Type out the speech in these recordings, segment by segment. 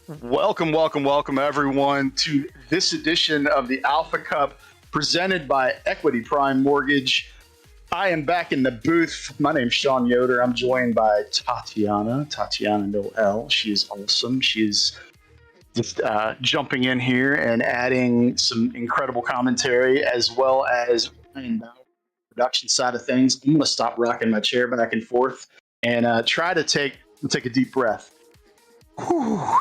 Welcome, everyone, to this edition of the Alpha Cup presented by Equity Prime Mortgage. I am back in the booth. My name's Sean Yoder. I'm joined by Tatiana Noel. She is awesome. She's just jumping in here and adding some incredible commentary, as well as production side of things. I'm going to stop rocking my chair back and forth and try to take a deep breath.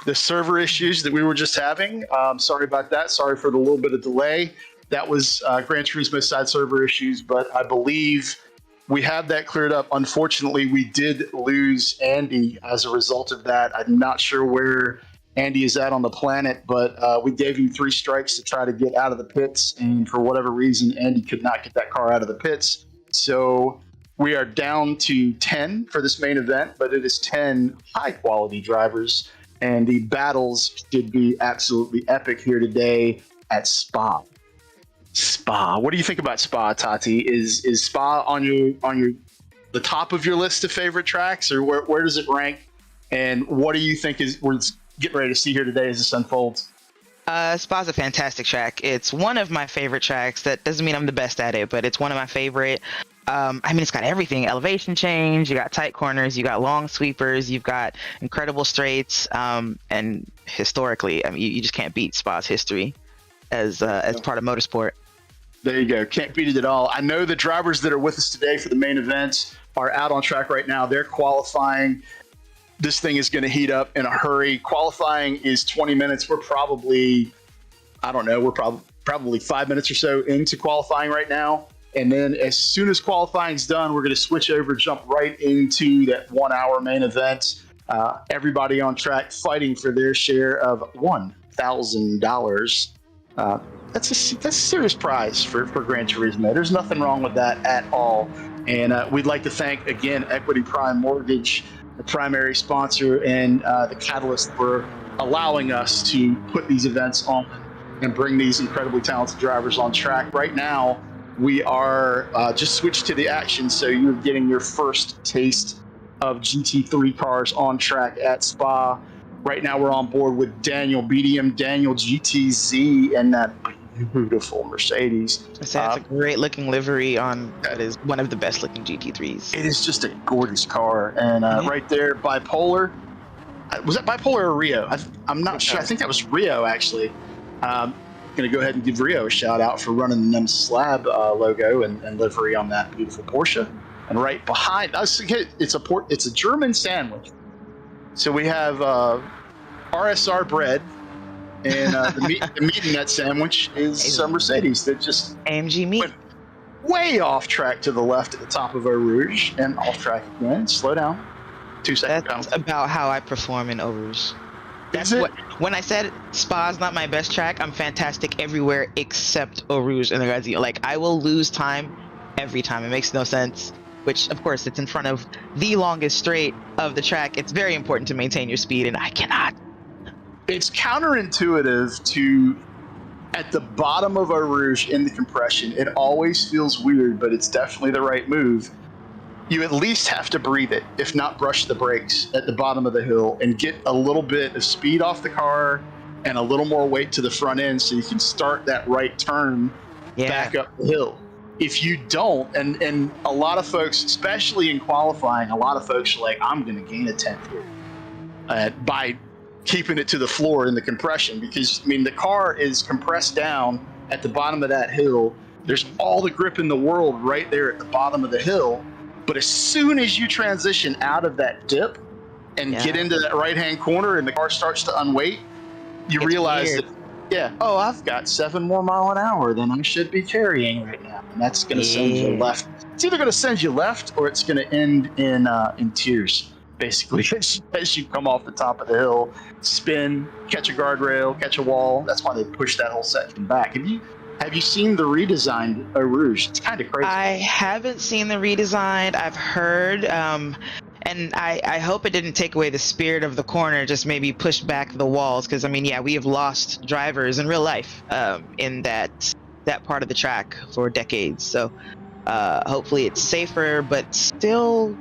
The server issues that we were just having. Sorry about that. Sorry for the little bit of delay. That was Gran Turismo side server issues, but I believe we have that cleared up. Unfortunately, we did lose Andy as a result of that. I'm not sure where Andy is at on the planet, but we gave him 3 strikes to try to get out of the pits, and for whatever reason, Andy could not get that car out of the pits. So we are down to 10 for this main event, but it is 10 high-quality drivers, and the battles should be absolutely epic here today at Spa. What do you think about Spa, Tati? Is Spa on the top of your list of favorite tracks, or where does it rank? And what do you think we're getting ready to see here today as this unfolds? Spa's a fantastic track. It's one of my favorite tracks. That doesn't mean I'm the best at it, but it's one of my favorite. It's got everything: elevation change, you got tight corners, you got long sweepers, you've got incredible straights, and historically, you just can't beat Spa's history as part of motorsport. There you go. Can't beat it at all. I know the drivers that are with us today for the main event are out on track right now. They're qualifying. This thing is going to heat up in a hurry. Qualifying is 20 minutes. We're probably 5 minutes or so into qualifying right now. And then as soon as qualifying's done, we're going to switch over, jump right into that 1-hour main event. Everybody on track fighting for their share of $1,000. That's a serious prize for Gran Turismo. There's nothing wrong with that at all. And we'd like to thank, again, Equity Prime Mortgage, the primary sponsor and the catalyst for allowing us to put these events on and bring these incredibly talented drivers on track. Right now, we are just switched to the action, so you're getting your first taste of GT3 cars on track at Spa. Right now, we're on board with Daniel BDM, Daniel GTZ, and that beautiful Mercedes. It's a great looking livery on. That is one of the best looking GT3s. It is just a gorgeous car, and right there, Bipolar. Was that Bipolar or Rio? I'm not sure. I think that was Rio, actually. Going to go ahead and give Rio a shout out for running the Nemesis Lab logo and livery on that beautiful Porsche. And right behind us, it's a German sandwich. So we have RSR bread, and the meat in that sandwich is Mercedes that just AMG meat. Went way off track to the left at the top of Eau Rouge, and off track again. Slow down. 2 seconds. That's about how I perform in Eau Rouge. That's what, when I said Spa's not my best track, I'm fantastic everywhere except Eau Rouge and the Gazio. Like, I will lose time every time. It makes no sense. Which, of course, it's in front of the longest straight of the track. It's very important to maintain your speed, and I cannot. It's counterintuitive to, at the bottom of Eau Rouge in the compression, it always feels weird, but it's definitely the right move. You at least have to breathe it, if not brush the brakes at the bottom of the hill and get a little bit of speed off the car and a little more weight to the front end so you can start that right turn back up the hill. If you don't, and a lot of folks, especially in qualifying, a lot of folks are like, I'm going to gain a 10th here by keeping it to the floor in the compression, because, the car is compressed down at the bottom of that hill. There's all the grip in the world right there at the bottom of the hill. But as soon as you transition out of that dip and get into that right-hand corner and the car starts to unweight, you realize that, I've got 7 more mile an hour than I should be carrying right now. And that's going to send you left. It's either going to send you left or it's going to end in tears, basically, as you come off the top of the hill, spin, catch a guardrail, catch a wall. That's why they push that whole section back. Have you seen the redesigned Eau Rouge? It's kind of crazy. I haven't seen the redesigned. I've heard, and I hope it didn't take away the spirit of the corner, just maybe push back the walls, because, we have lost drivers in real life in that part of the track for decades. So hopefully it's safer, but still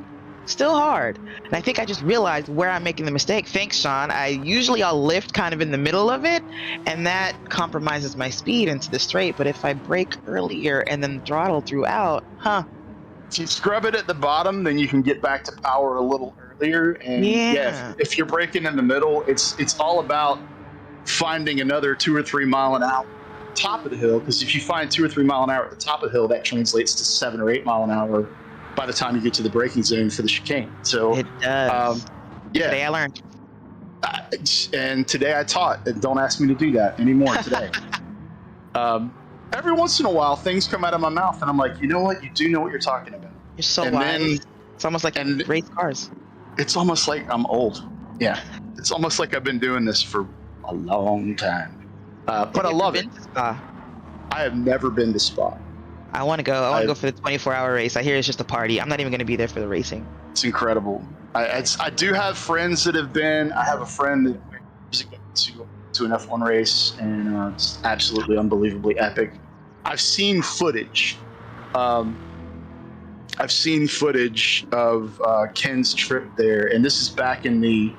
still hard. And I think I just realized where I'm making the mistake. Thanks, Sean. I'll lift kind of in the middle of it, and that compromises my speed into the straight. But if I brake earlier and then throttle throughout, If you scrub it at the bottom, then you can get back to power a little earlier. And Yeah. if you're braking in the middle, it's all about finding another 2 or 3 mile an hour top of the hill. Because if you find 2 or 3 mile an hour at the top of the hill, that translates to 7 or 8 mile an hour by the time you get to the braking zone for the chicane. So It does. Today I yeah, learned. and today I taught. And don't ask me to do that anymore today. Every once in a while, things come out of my mouth, and I'm like, you know what? You do know what you're talking about. You're so And wise. then- It's almost like and- race cars. It's almost like I'm old. Yeah, it's almost like I've been doing this for a long time. But I love it. I have never been to Spa. I want to go. I want to go for the 24-hour race. I hear it's just a party. I'm not even going to be there for the racing. It's incredible. I do have friends that have been. I have a friend that went to an F1 race, and it's absolutely unbelievably epic. I've seen footage. I've seen footage of Ken's trip there, and this is back in the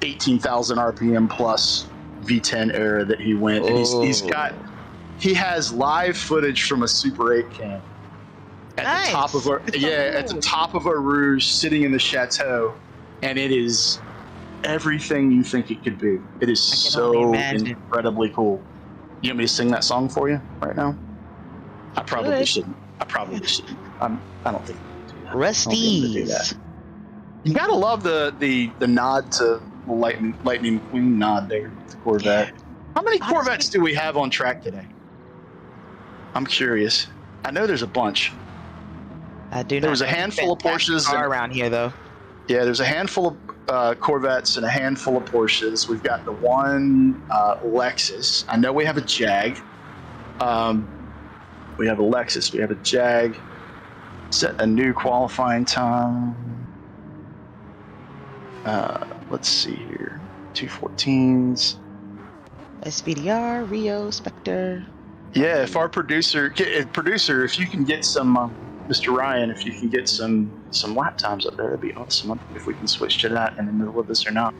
18,000 RPM plus V10 era that he went. And he has live footage from a Super 8 cam at the top of at the top of a Rouge, sitting in the chateau, and it is everything you think it could be. It is so incredibly cool. You want me to sing that song for you right now? I probably shouldn't. I don't think I do that. Rusties. You gotta love the nod to the Lightning McQueen nod there with the Corvette. How many Corvettes do we have on track today? I'm curious. I know there's a bunch. I do. There was a handful of Porsches around here, though. Yeah, there's a handful of Corvettes and a handful of Porsches. We've got the one Lexus. I know we have a Jag. We have a Lexus. We have a Jag. Set a new qualifying time. Let's see here. 214s. SVDR, Rio, Spectre. Yeah, if our producer, if you can get some, Mr. Ryan, if you can get some lap times up there, that'd be awesome. If we can switch to that in the middle of this or not.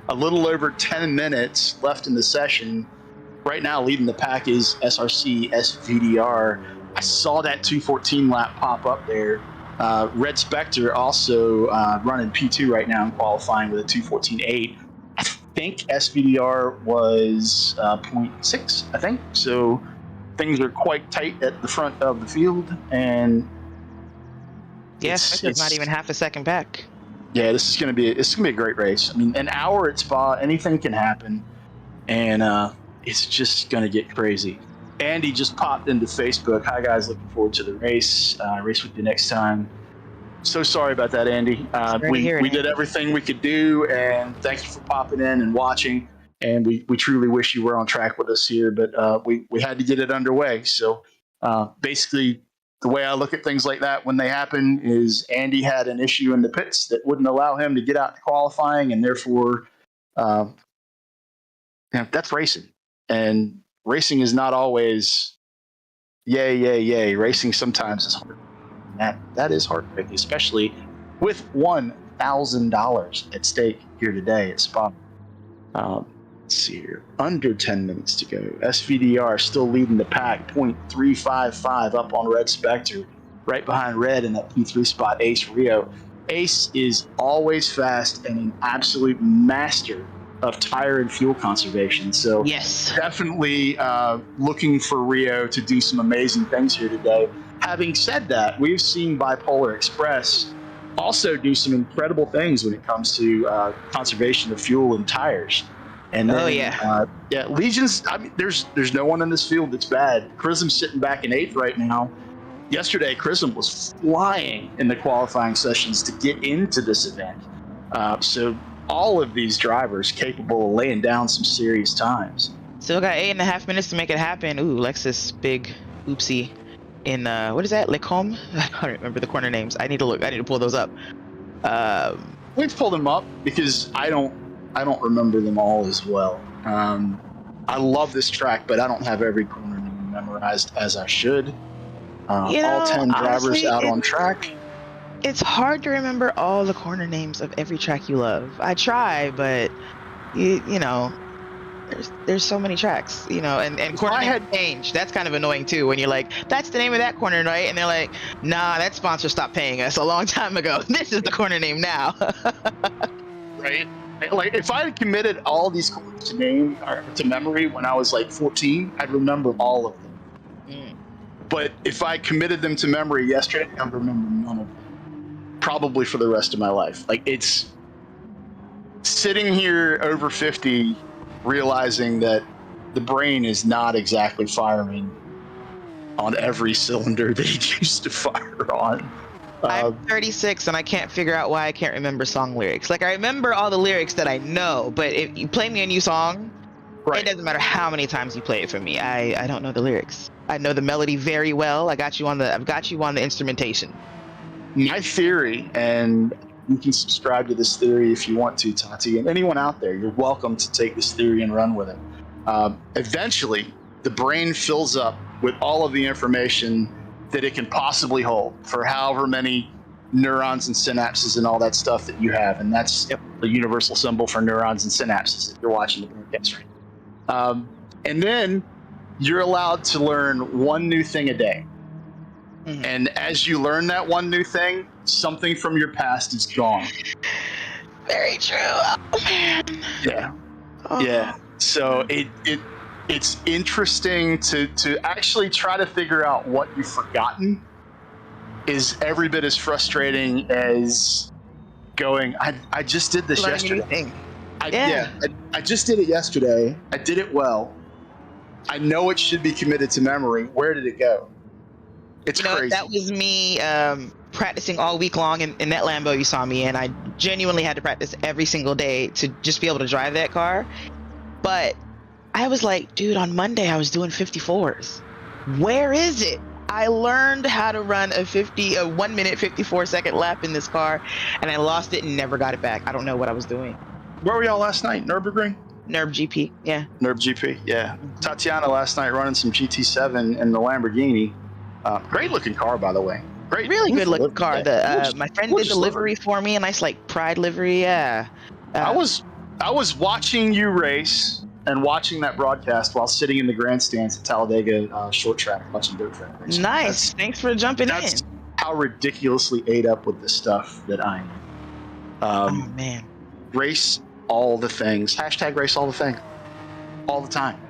A little over 10 minutes left in the session. Right now, leading the pack is SRC SVDR. I saw that 214 lap pop up there. Red Spectre also running P2 right now and qualifying with a 214.8. I think SVDR was 0.6, I think. So things are quite tight at the front of the field. And it's not even half a second back. Yeah, this is gonna be a great race. I mean, an hour at Spa, anything can happen, and it's just gonna get crazy. Andy just popped into Facebook. Hi guys, looking forward to the race. Race with you next time. So sorry about that, Andy. We did everything we could do, and thank you for popping in and watching. And we truly wish you were on track with us here, but we had to get it underway. So basically, the way I look at things like that when they happen is Andy had an issue in the pits that wouldn't allow him to get out to qualifying, and therefore, that's racing. And racing is not always yay, yay, yay. Racing sometimes is hard. That is heartbreaking, especially with $1,000 at stake here today at Spa. Let's see here. Under 10 minutes to go. SVDR still leading the pack, 0.355 up on Red Spectre. Right behind Red in that P3 spot, Ace Rio. Ace is always fast and an absolute master of tire and fuel conservation. So definitely looking for Rio to do some amazing things here today. Having said that, we've seen Bipolar Express also do some incredible things when it comes to conservation of fuel and tires. And then, Legions. I mean, there's no one in this field that's bad. Chrism's sitting back in 8th right now. Yesterday, Chrism was flying in the qualifying sessions to get into this event. So all of these drivers capable of laying down some serious times. Still got 8.5 minutes to make it happen. Ooh, Lexus, big oopsie. In what is that? Lecombe? I don't remember the corner names. I need to pull those up. We've pulled them up because I don't remember them all as well. I love this track, but I don't have every corner memorized as I should. All 10 drivers out on track. It's hard to remember all the corner names of every track you love. I try, but you know, there's so many tracks, and If corner I names had change. That's kind of annoying too when you're like, that's the name of that corner, right? And they're like, nah, that sponsor stopped paying us a long time ago. This is the corner name now. right, like if I had committed all these corners to name or to memory when I was like 14, I'd remember all of them. Mm. But if I committed them to memory yesterday, I'd remember none of them. Probably for the rest of my life. Like it's sitting here over 50, realizing that the brain is not exactly firing on every cylinder that it used to fire on. I'm Uh, 36 and I can't figure out why I can't remember song lyrics. Like I remember all the lyrics that I know, but if you play me a new song, it right. doesn't matter how many times you play it for me. I don't know the lyrics. I know the melody very well. I've got you on the instrumentation. My theory, and you can subscribe to this theory if you want to, Tati, and anyone out there, you're welcome to take this theory and run with it. Eventually, the brain fills up with all of the information that it can possibly hold for however many neurons and synapses and all that stuff that you have. And that's Yep. the universal symbol for neurons and synapses if you're watching the broadcast right. And then you're allowed to learn one new thing a day. Mhm. And as you learn that one new thing, something from your past is gone. Very true. Oh man. Yeah. Oh. Yeah. So it's interesting to actually try to figure out what you've forgotten is every bit as frustrating as going, I just did this Learning a new yesterday. thing. Yeah. I just did it yesterday. I did it well. I know it should be committed to memory. Where did it go? It's crazy. That was me practicing all week long in that Lambo you saw me in. I genuinely had to practice every single day to just be able to drive that car. But I was like, dude, on Monday I was doing 54s. Where is it? I learned how to run a 1 minute 54-second lap in this car, and I lost it and never got it back. I don't know what I was doing. Where were y'all last night? Nürburgring? Nerve GP, yeah. Nerve GP, yeah. Tatiana last night running some GT7 in the Lamborghini. Great looking car, by the way. Great, Really good looking livery. car. My friend did the livery for me, a nice like Pride livery. Yeah. I was watching you race and watching that broadcast while sitting in the grandstands at Talladega short track watching dirt track racing. Nice. Thanks for jumping in. That's how ridiculously ate up with the stuff that I am. Oh man. Race all the things. Hashtag race all the things. All the time.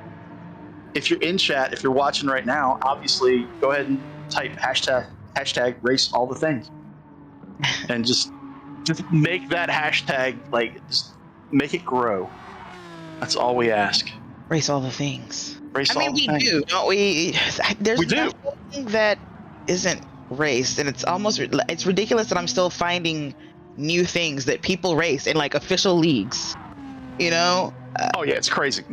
If you're in chat, if you're watching right now, obviously go ahead and type hashtag race all the things. And just make that hashtag, like, just make it grow. That's all we ask. Race all the things. Race I mean, all the we things. do, don't we? There's We do. nothing that isn't raced, and it's ridiculous that I'm still finding new things that people race in like official leagues. Oh yeah, it's crazy.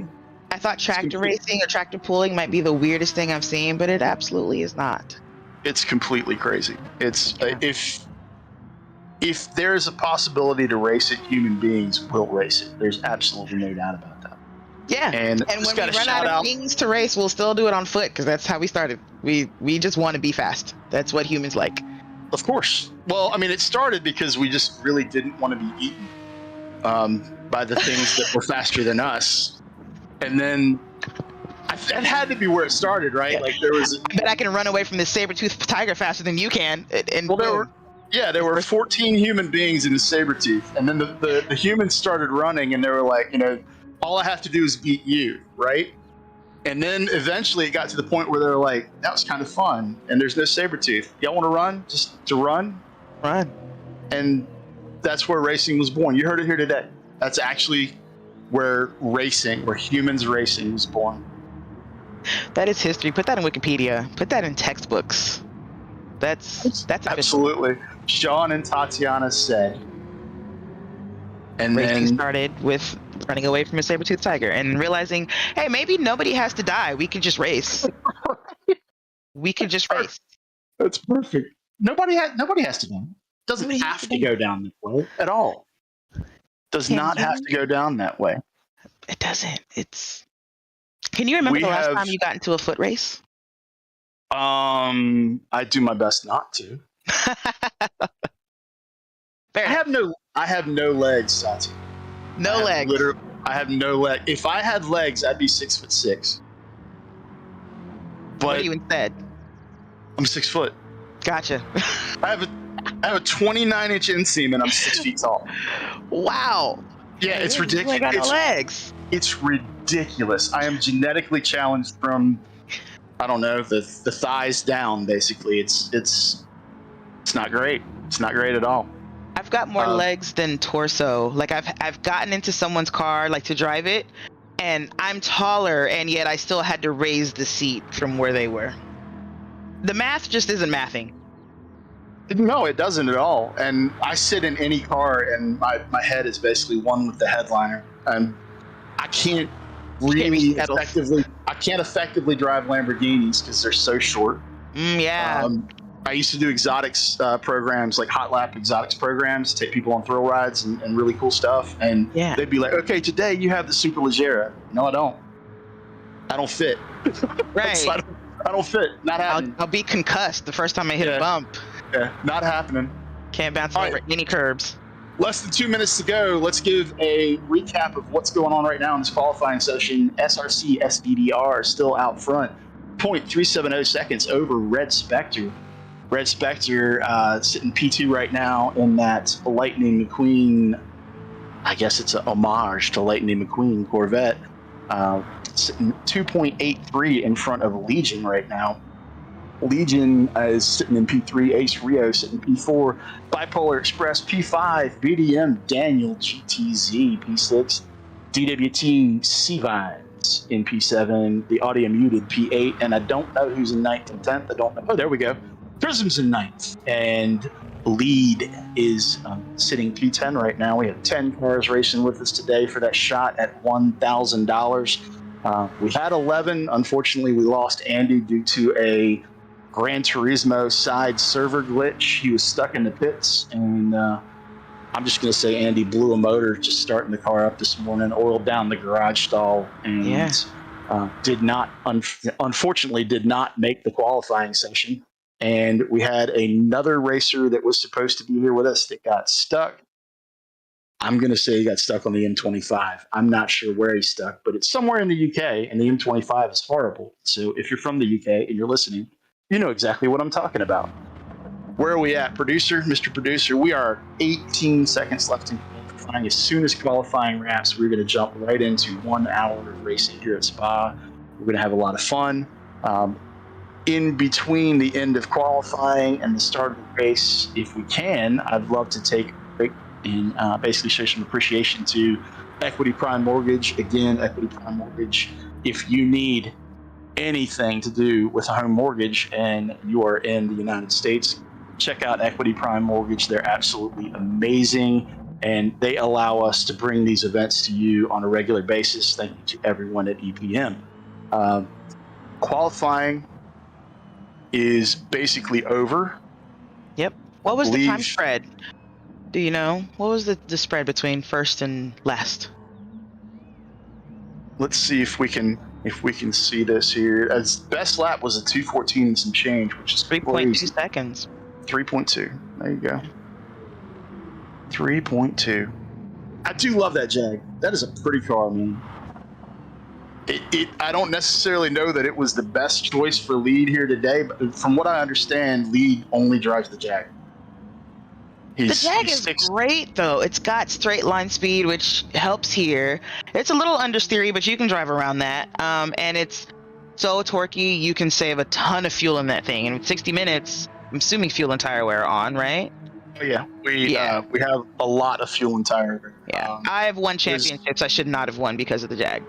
I thought tractor racing or tractor pulling might be the weirdest thing I've seen, but it absolutely is not. It's completely crazy. It's if there's a possibility to race it, human beings will race it. There's absolutely no doubt about that. Yeah, And when we gotta run shout out of out. things to race, we'll still do it on foot because that's how we started. We just want to be fast. That's what humans like. Of course. Well, I mean, it started because we just really didn't want to be eaten by the things that were faster than us. And then that had to be where it started, right? Yeah. Like there was. I bet I can run away from this saber-toothed tiger faster than you can. And Well, there were 14 human beings in the saber tooth, and then the humans started running, and they were like, all I have to do is beat you, right? And then eventually it got to the point where they were like, that was kind of fun, and there's no saber tooth. Y'all want to run? Just to run? Run. And that's where racing was born. You heard it here today. That's actually where humans racing was born. That is history. Put that in Wikipedia. Put that in textbooks. That's absolutely. Sean and Tatiana said. And racing then started with running away from a saber-toothed tiger and realizing, hey, maybe nobody has to die. We could just race. We could just race. That's perfect. Nobody has to die. Doesn't have to go down that way at all. Does not have to go down that way. It doesn't. Can you remember the last time you got into a foot race? I do my best not to. I have no legs, Sati. No legs. I have no leg. If I had legs, I'd be 6'6". But What are you instead? I'm 6 foot. Gotcha. I have a 29-inch inseam and I'm 6 feet tall. Wow. Yeah, it's You ridiculous. ain't got no legs. It's ridiculous. I am genetically challenged from, I don't know, the thighs down. Basically, it's not great. It's not great at all. I've got more legs than torso. Like I've gotten into someone's car like to drive it, and I'm taller, and yet I still had to raise the seat from where they were. The math just isn't mathing. No, it doesn't at all. And I sit in any car, and my head is basically one with the headliner, and I can't really effectively drive Lamborghinis because they're so short. Yeah. I used to do exotics programs, like hot lap exotics programs, take people on thrill rides and really cool stuff. And they'd be like, okay, today you have the Superleggera. No, I don't. I don't fit. Right. I don't fit. Not happening. I'll be concussed the first time I hit a bump. Yeah, not happening. Can't bounce over any curbs. Less than 2 minutes to go. Let's give a recap of what's going on right now in this qualifying session. SRC SVDR still out front. 0.370 seconds over Red Spectre. Red Spectre sitting P2 right now in that Lightning McQueen. I guess it's an homage to Lightning McQueen Corvette. Sitting 2.83 in front of Legion right now. Legion is sitting in P3, Ace Rio sitting P4, Bipolar Express P5, BDM Daniel GTZ P6, DWT Seavines in P7, the Audio Muted P8, and I don't know who's in 9th and 10th. I don't know. Oh, there we go. Prism's in 9th, and Lead is sitting P10 right now. We have 10 cars racing with us today for that shot at $1,000. We had 11. Unfortunately, we lost Andy due to a Gran Turismo side server glitch. He was stuck in the pits, and I'm just going to say Andy blew a motor just starting the car up this morning, oiled down the garage stall, and unfortunately did not make the qualifying session. And we had another racer that was supposed to be here with us that got stuck. I'm going to say he got stuck on the M25. I'm not sure where he's stuck, but it's somewhere in the UK, and the M25 is horrible. So if you're from the UK and you're listening, you know exactly what I'm talking about. Where are we at, producer? Mr. Producer, we are 18 seconds left in qualifying. As soon as qualifying wraps, we're going to jump right into 1 hour of racing here at Spa. We're going to have a lot of fun. In between the end of qualifying and the start of the race, if we can, I'd love to take a break and basically show some appreciation to Equity Prime Mortgage. Again, Equity Prime Mortgage, if you need anything to do with a home mortgage and you are in the United States, check out Equity Prime Mortgage. They're absolutely amazing, and they allow us to bring these events to you on a regular basis. Thank you to everyone at EPM. Qualifying is basically over. Yep. What was the time spread? Do you know? What was the spread between first and last? Let's see if we can see this here. As best lap was a 2:14 and some change, which is 3.2 seconds. 3.2. There you go. 3.2. I do love that Jag. That is a pretty car, man. I don't necessarily know that it was the best choice for Lead here today, but from what I understand, Lead only drives the Jag. The Jag is great, though. It's got straight line speed, which helps here. It's a little understeery, but you can drive around that. And it's so torquey, you can save a ton of fuel in that thing. And with 60 minutes, I'm assuming fuel and tire wear on, right? Oh, yeah. We have a lot of fuel and tire wear. Yeah. I have won championships I should not have won because of the Jag.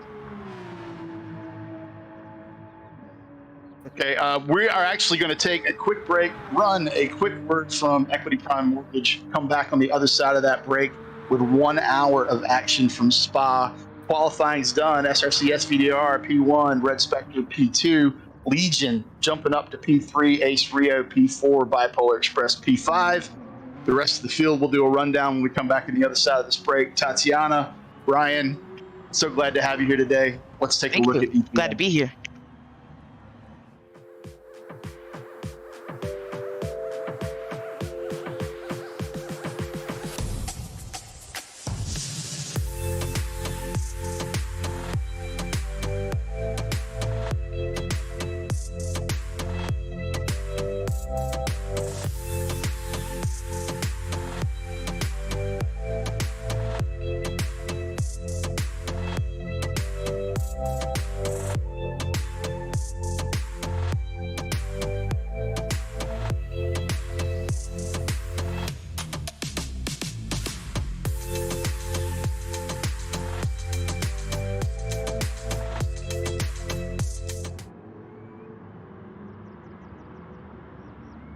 Okay, we are actually going to take a quick break, run a quick word from Equity Prime Mortgage, come back on the other side of that break with 1 hour of action from Spa. Qualifying's done. SRC SVDR P1, Red Spectre P2, Legion jumping up to P3, Ace Rio P4, Bipolar Express P5. The rest of the field will do a rundown when we come back on the other side of this break. Tatiana, Brian, so glad to have you here today. Let's take a look at EPM. Glad to be here.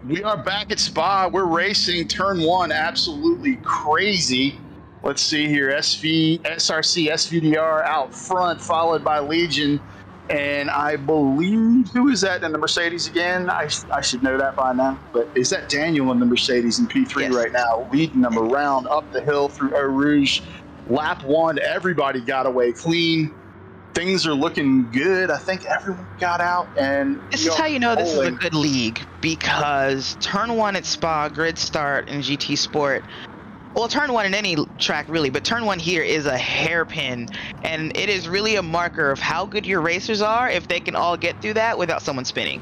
We are back at Spa. We're racing turn one, absolutely crazy. Let's see here. SRC, SVDR out front, followed by Legion. And I believe, who is that in the Mercedes again? I should know that by now. But is that Daniel in the Mercedes in P3 Yes. right now, leading them around up the hill through Eau Rouge. Lap one, everybody got away clean. Things are looking good. I think everyone got out. And This is how you know this is a good league, because turn one at Spa, grid start in GT Sport. Well, turn one in any track really, but turn one here is a hairpin, and it is really a marker of how good your racers are if they can all get through that without someone spinning.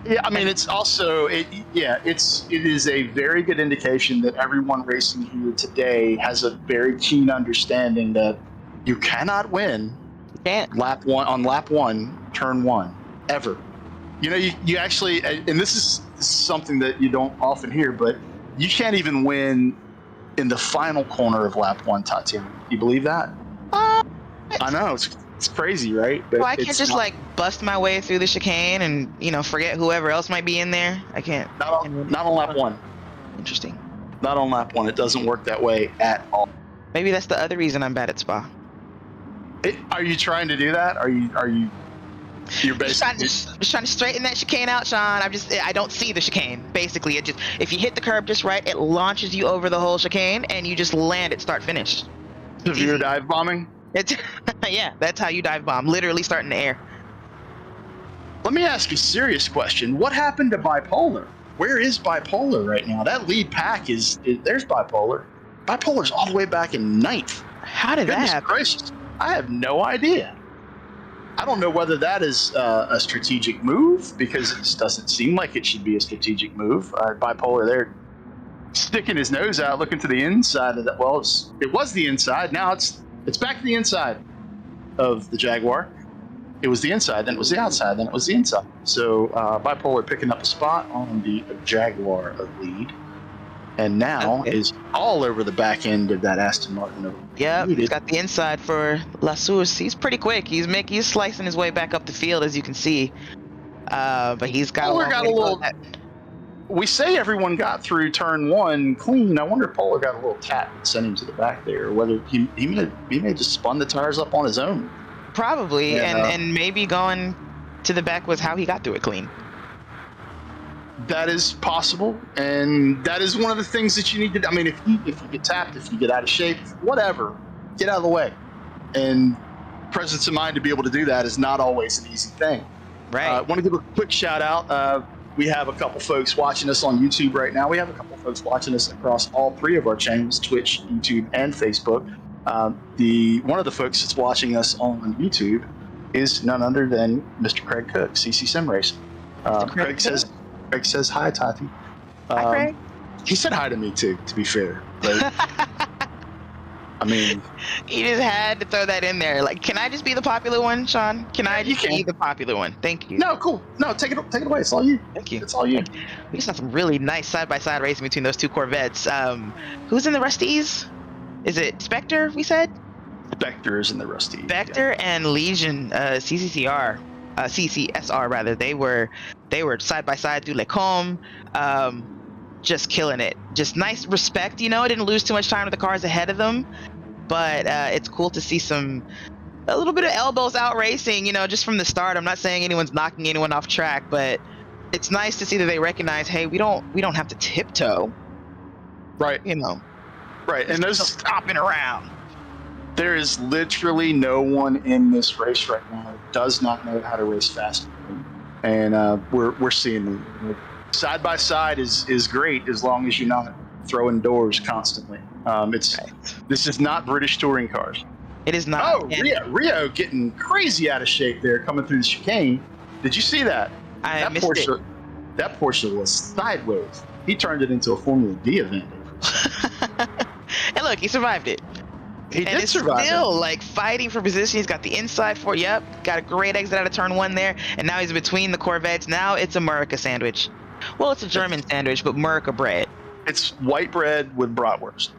Yeah, I mean, it's also it is a very good indication that everyone racing here today has a very keen understanding that you cannot win lap one, turn one, ever. You know, you actually, and this is something that you don't often hear, but you can't even win in the final corner of lap one, Tatiana. You believe that? I know, it's crazy, right? But well, I can't just like bust my way through the chicane and, you know, forget whoever else might be in there. I can't. Not on lap one. Interesting. Not on lap one. It doesn't work that way at all. Maybe that's the other reason I'm bad at Spa. Are you trying to do that? You're basically just trying to straighten that chicane out, Sean. I don't see the chicane. Basically, if you hit the curb just right, it launches you over the whole chicane, and you just land at start finish. severe dive bombing. Yeah, that's how you dive bomb. Literally start in the air. Let me ask a serious question. What happened to Bipolar? Where is Bipolar right now? That lead pack there's Bipolar. Bipolar's all the way back in ninth. How did that happen? Gracious. I have no idea. I don't know whether that is a strategic move, because it just doesn't seem like it should be a strategic move. Bipolar there sticking his nose out, looking to the inside of that. Well, it was the inside. Now it's back to the inside of the Jaguar. It was the inside, then it was the outside, then it was the inside. So Bipolar picking up a spot on the Jaguar of lead. And now is all over the back end of that Aston Martin. Yeah, he's got the inside for La Source. He's pretty quick. He's slicing his way back up the field, as you can see. But he's got a little. We say everyone got through turn one clean. I wonder if Polar got a little tap and sent him to the back there, or whether he may just spun the tires up on his own. Probably, and maybe going to the back was how he got through it clean. That is possible, and that is one of the things that you need to do. I mean, if you get tapped, if you get out of shape, whatever, get out of the way. And presence of mind to be able to do that is not always an easy thing. Right. I want to give a quick shout out. We have a couple folks watching us on YouTube right now. We have a couple folks watching us across all three of our channels, Twitch, YouTube, and Facebook. One of the folks that's watching us on YouTube is none other than Mr. Craig Cook, GT SimRacing. Craig says hi, Tati. Hi, Craig. He said hi to me too, to be fair. But, I mean, he just had to throw that in there. Like, can I just be the popular one, Sean? Can I just be the popular one? Thank you. No, cool. No, take it away. It's all you. Thank you. It's all you. We just have some really nice side-by-side racing between those two Corvettes. Who's in the Rusties? Is it Spectre, we said? Spectre is in the Rusties. Spectre and Legion, CCSR rather. They were side by side through Lecombe, just killing it. Just nice respect, you know. Didn't lose too much time with the cars ahead of them, but it's cool to see a little bit of elbows out racing, you know, just from the start. I'm not saying anyone's knocking anyone off track, but it's nice to see that they recognize, hey, we don't have to tiptoe, right? You know, right. And there's stopping around. There is literally no one in this race right now that does not know how to race fast, and we're seeing them. Side by side is great as long as you're not throwing doors constantly. This is not British touring cars. It is not. Oh, Rio getting crazy out of shape there, coming through the chicane. Did you see that? I missed it. That Porsche was sideways. He turned it into a Formula D event. And look, he survived it. He did survive. Still like fighting for position. He's got the inside for. Yep, got a great exit out of turn one there, and now he's between the Corvettes. Now it's a America sandwich. Well, it's a German sandwich, but America bread. It's white bread with bratwurst.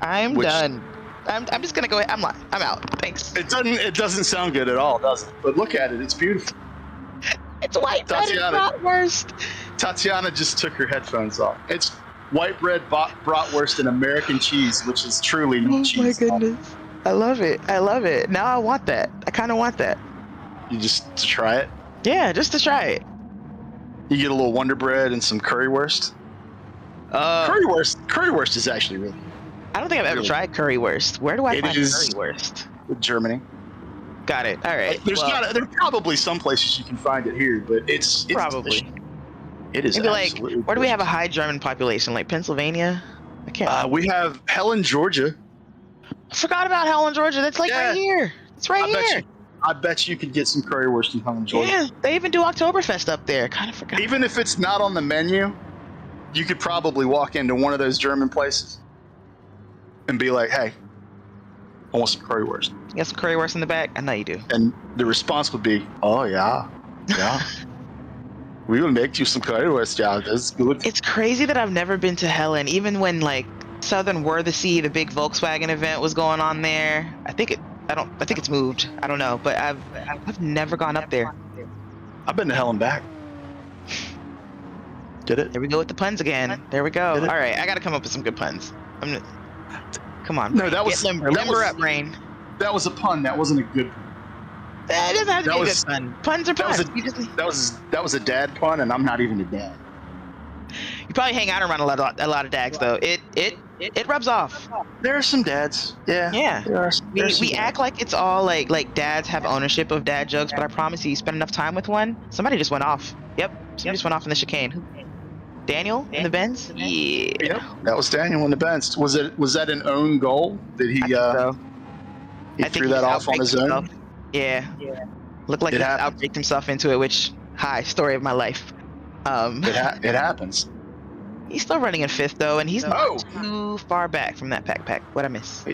I'm done. I'm just gonna go ahead. I'm out. Thanks. It doesn't sound good at all, does it? But look at it. It's beautiful. It's white bread and Tatiana. bratwurst. Tatiana just took her headphones off. It's white bread, bratwurst, and American cheese, which is truly no Oh cheese. my goodness. I love it. I love it. Now I want that. I kind of want that. You just to try it. Yeah, just to try it. You get a little Wonder Bread and some currywurst. Currywurst is actually really good. I don't think I've ever tried currywurst. Where do I find currywurst? Germany. Got it. All right. There's probably some places you can find it here, but it's probably. It is maybe like where delicious. do we have a high German population? Like Pennsylvania? I can't. We have Helen, Georgia. I forgot about Helen, Georgia. That's like right here. It's right here. I bet you could get some currywurst in Helen, Georgia. Yeah, they even do Oktoberfest up there. Kind of forgot. Even if it's not on the menu, you could probably walk into one of those German places and be like, "Hey, I want some currywurst." You got some currywurst in the back? I know you do. And the response would be, "Oh yeah, yeah, we will make you some currywurst. Yeah, that's good." It's crazy that I've never been to Helen, even when like Southern Worthesy, the big Volkswagen event was going on there. I think it's moved. I don't know, but I've never gone up there. I've been to Helen back. Get it? There we go with the puns again. There we go. All right, I got to come up with some good puns. Come on. No, that was limber up, Brain. That was a pun. That wasn't a good pun. It doesn't have to be a good pun. Puns are puns. That was a dad pun, and I'm not even a dad. You probably hang out around a lot of dads though. It rubs off. There are some dads. Yeah. Yeah. We act like it's all like dads have ownership of dad jokes, but I promise you spend enough time with one, somebody just went off. Yep. Somebody just went off in the chicane. Daniel in the Benz? Yeah. Yep. That was Daniel in the Benz. Was that an own goal? Did he he threw that off on his own? Yeah. Looked like he outbreaked himself into it, which story of my life. It happens. He's still running in fifth though, and he's not too far back from that pack. What'd I miss?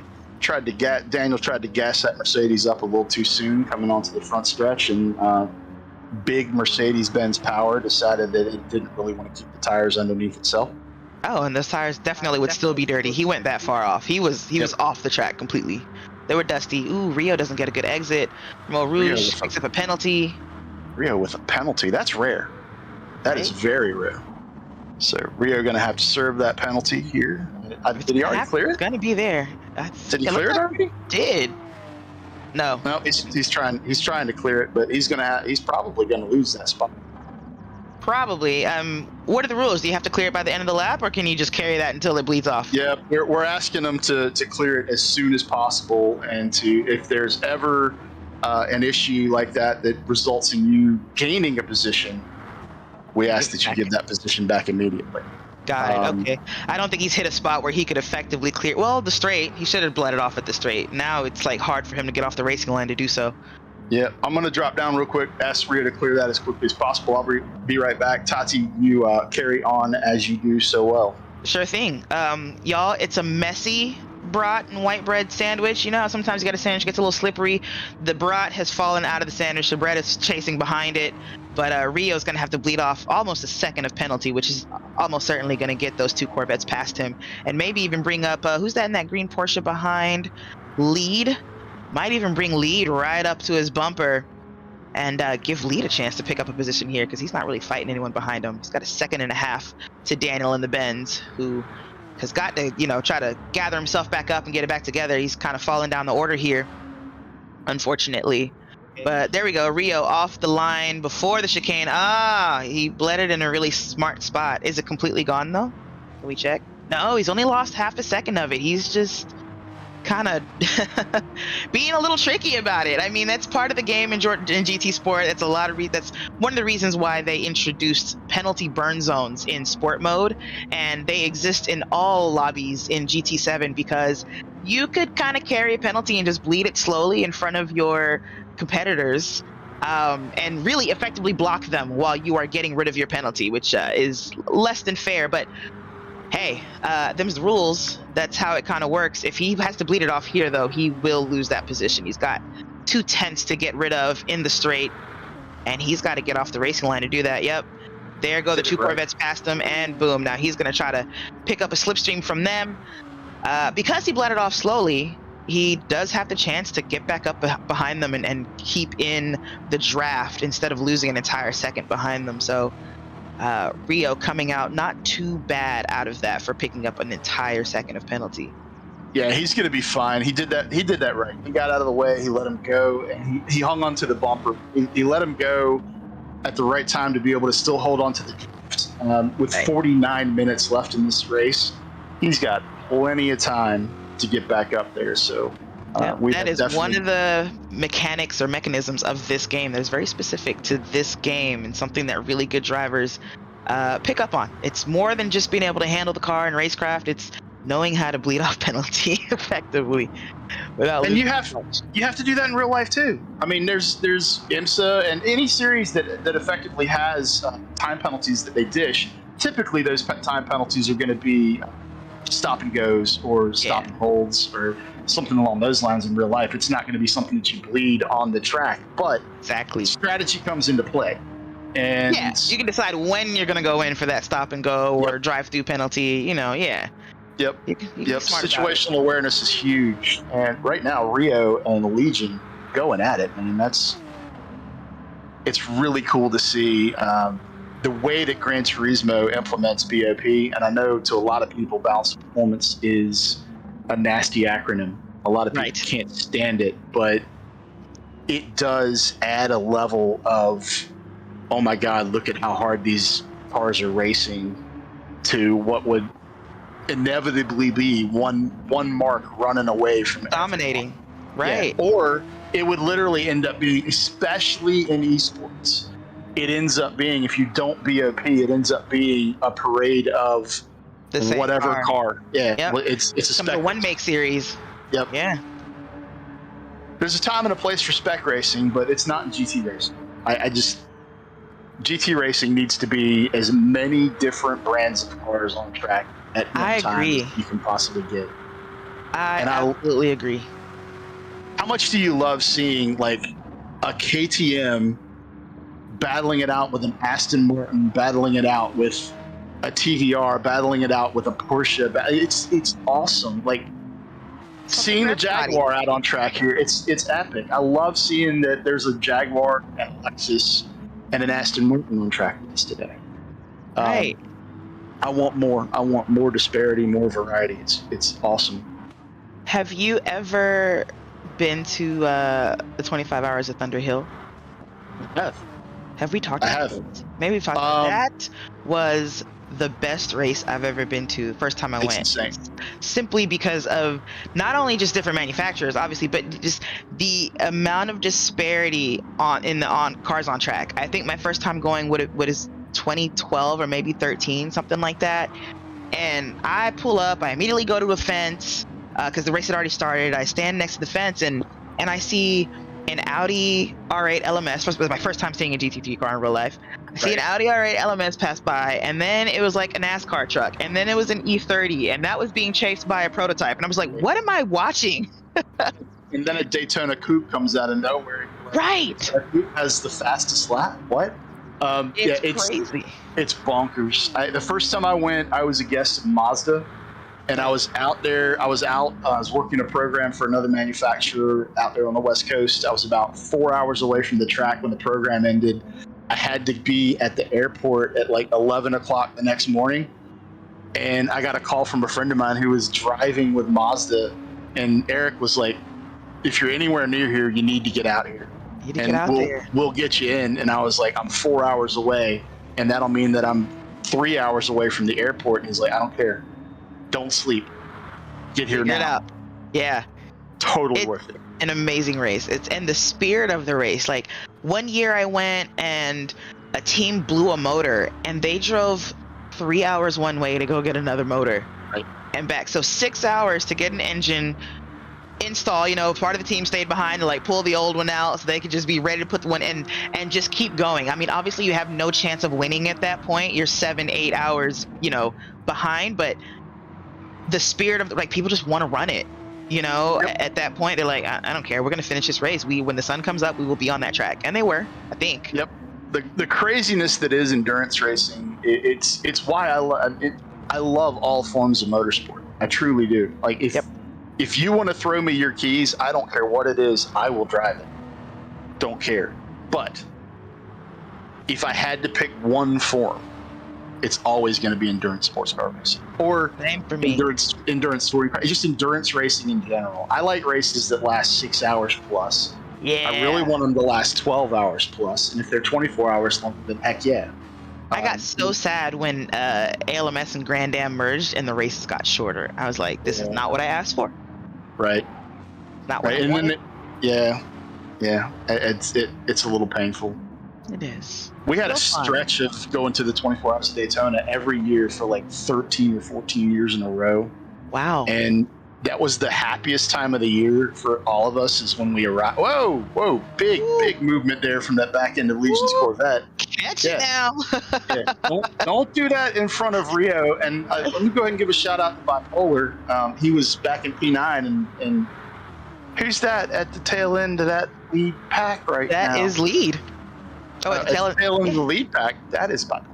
Daniel tried to gas that Mercedes up a little too soon coming onto the front stretch, and big Mercedes-Benz power decided that it didn't really want to keep the tires underneath itself. Oh, and those tires definitely would still be dirty. He went that far off. He was off the track completely. They were dusty. Ooh, Rio doesn't get a good exit. Mo Rouge picks up a penalty. Rio with a penalty. That's rare. That is very rare. So Rio going to have to serve that penalty here. Did he already clear it? It's going to be there. Did he clear it already? Did. No, he's trying to clear it, but he's probably gonna lose that spot. Probably. What are the rules? Do you have to clear it by the end of the lap, or can you just carry that until it bleeds off? Yeah, we're asking them to clear it as soon as possible, and if there's ever an issue like that results in you gaining a position, we ask that you give that position back immediately. Got it. Okay. I don't think he's hit a spot where he could effectively clear. Well, the straight. He should have bled it off at the straight. Now it's like hard for him to get off the racing line to do so. Yeah, I'm going to drop down real quick. Ask Rio to clear that as quickly as possible. I'll be right back. Tati, you carry on as you do so well. Sure thing. Y'all, it's a messy brat and white bread sandwich. You know how sometimes you got a sandwich gets a little slippery. The brat has fallen out of the sandwich. The bread is chasing behind it. But Rio's going to have to bleed off almost a second of penalty, which is almost certainly going to get those two Corvettes past him. And maybe even bring up, who's that in that green Porsche behind? Lead. Might even bring Lead right up to his bumper and give Lead a chance to pick up a position here, because he's not really fighting anyone behind him. He's got a second and a half to Daniel in the Benz, who has got to, try to gather himself back up and get it back together. He's kind of falling down the order here, unfortunately. But there we go. Rio off the line before the chicane. He bled it in a really smart spot. Is it completely gone, though? Can we check? No, he's only lost half a second of it. He's just kind of being a little tricky about it. I mean, that's part of the game in GT Sport. That's that's one of the reasons why they introduced penalty burn zones in sport mode, and they exist in all lobbies in GT7, because you could kind of carry a penalty and just bleed it slowly in front of your competitors, and really effectively block them while you are getting rid of your penalty, which is less than fair. But hey, them's the rules. That's how it kind of works. If he has to bleed it off here, though, he will lose that position. He's got 2/10 to get rid of in the straight, and he's got to get off the racing line to do that. Yep. There go the two Corvettes past him, and boom. Now he's going to try to pick up a slipstream from them. Because he bled it off slowly, he does have the chance to get back up behind them and keep in the draft instead of losing an entire second behind them. So Rio coming out not too bad out of that for picking up an entire second of penalty. Yeah, he's going to be fine. He did that right. He got out of the way. He let him go, and he hung on to the bumper. He let him go at the right time to be able to still hold on to the draft. With 49 minutes left in this race, he's got plenty of time to get back up there. So that is one of the mechanics or mechanisms of this game that is very specific to this game and something that really good drivers pick up on. It's more than just being able to handle the car in racecraft. It's knowing how to bleed off penalty effectively without. And you have to do that in real life too. I mean, there's IMSA and any series that effectively has time penalties that they dish. Typically, those time penalties are going to be stop and goes or stop and holds or something along those lines in real life. It's not going to be something that you bleed on the track, but strategy comes into play. And you can decide when you're going to go in for that stop and go or drive through penalty. Yep. Situational awareness is huge, and right now Rio and the Legion going at it. I mean, it's really cool to see the way that Gran Turismo implements BOP. And I know to a lot of people, balanced performance is a nasty acronym. A lot of people can't stand it, but it does add a level of, oh my God, look at how hard these cars are racing, to what would inevitably be one mark running away from dominating everyone. Or it would literally end up being, especially in esports, it ends up being, if you don't BOP, it ends up being a parade of whatever car. It's a spec. One make series. There's a time and a place for spec racing, but it's not in GT racing. GT racing needs to be as many different brands of cars on track at one time as you can possibly get. I absolutely agree. How much do you love seeing like a KTM battling it out with an Aston Martin, battling it out with a TVR, battling it out with a Porsche? It's awesome. Like seeing the Jaguar out on track here, it's epic. I love seeing that there's a Jaguar and a Lexus and an Aston Martin on track with us today. I want more. I want more disparity, more variety. It's awesome. Have you ever been to the 25 Hours of Thunder Hill? I have. Have we talked about it? Maybe we've talked about that. Was the best race I've ever been to. First time I went. Insane. Simply because of not only just different manufacturers, obviously, but just the amount of disparity on cars on track. I think my first time going what is 2012 or maybe 13, something like that. And I pull up, I immediately go to a fence because the race had already started. I stand next to the fence and I see an Audi R8 LMS. It was my first time seeing a GT3 car in real life. I see an Audi R8 LMS pass by, and then it was like a NASCAR truck, and then it was an E30, and that was being chased by a prototype. And I was like, what am I watching? And then a Daytona Coupe comes out of nowhere. Right. That Coupe has the fastest lap. What? It's crazy. It's bonkers. The first time I went, I was a guest of Mazda, and I was out there. I was working a program for another manufacturer out there on the West Coast. I was about 4 hours away from the track when the program ended. I had to be at the airport at like 11 o'clock the next morning, and I got a call from a friend of mine who was driving with Mazda, and Eric was like, if you're anywhere near here, you need to get out here. We'll get you in. And I was like, I'm 4 hours away, and that'll mean that I'm 3 hours away from the airport. And he's like, I don't care. Don't sleep. Get here now. Get out. Yeah. Totally worth it. An amazing race. It's in the spirit of the race. Like one year I went and a team blew a motor and they drove 3 hours one way to go get another motor and back. So 6 hours to get an engine install. Part of the team stayed behind to like pull the old one out so they could just be ready to put the one in and just keep going. I mean, obviously you have no chance of winning at that point. You're 7-8 hours, behind, but the spirit of people just want to run it. At that point they're like, I don't care, we're gonna finish this race. When the sun comes up, we will be on that track. And they were, I think. Yep. The craziness that is endurance racing, it's why I love all forms of motorsport. I truly do. Like If you want to throw me your keys, I don't care what it is, I will drive it. Don't care. But if I had to pick one form, it's always going to be endurance sports car racing or Same for me. endurance story car. It's just endurance racing in general. I like races that last 6 hours plus. Yeah. I really want them to last 12 hours plus, and if they're 24 hours long, then heck yeah. I got so sad when ALMS and Gran merged and the races got shorter. I was like, this is not what I asked for. Right. Not what Right. I And wanted. then it's a little painful. It is. We had a Still fun. stretch of going to the 24 hours of Daytona every year for like 13 or 14 years in a row. Wow. And that was the happiest time of the year for all of us, is when we arrived. Whoa, big movement there from that back end of Legion's Corvette. Catch it now. Yeah. Don't do that in front of Rio. And let me go ahead and give a shout out to Bipolar. He was back in P9, and who's that at the tail end of that lead pack right now? That is lead. Oh, at the tail end of the lead pack. That is Bipolar.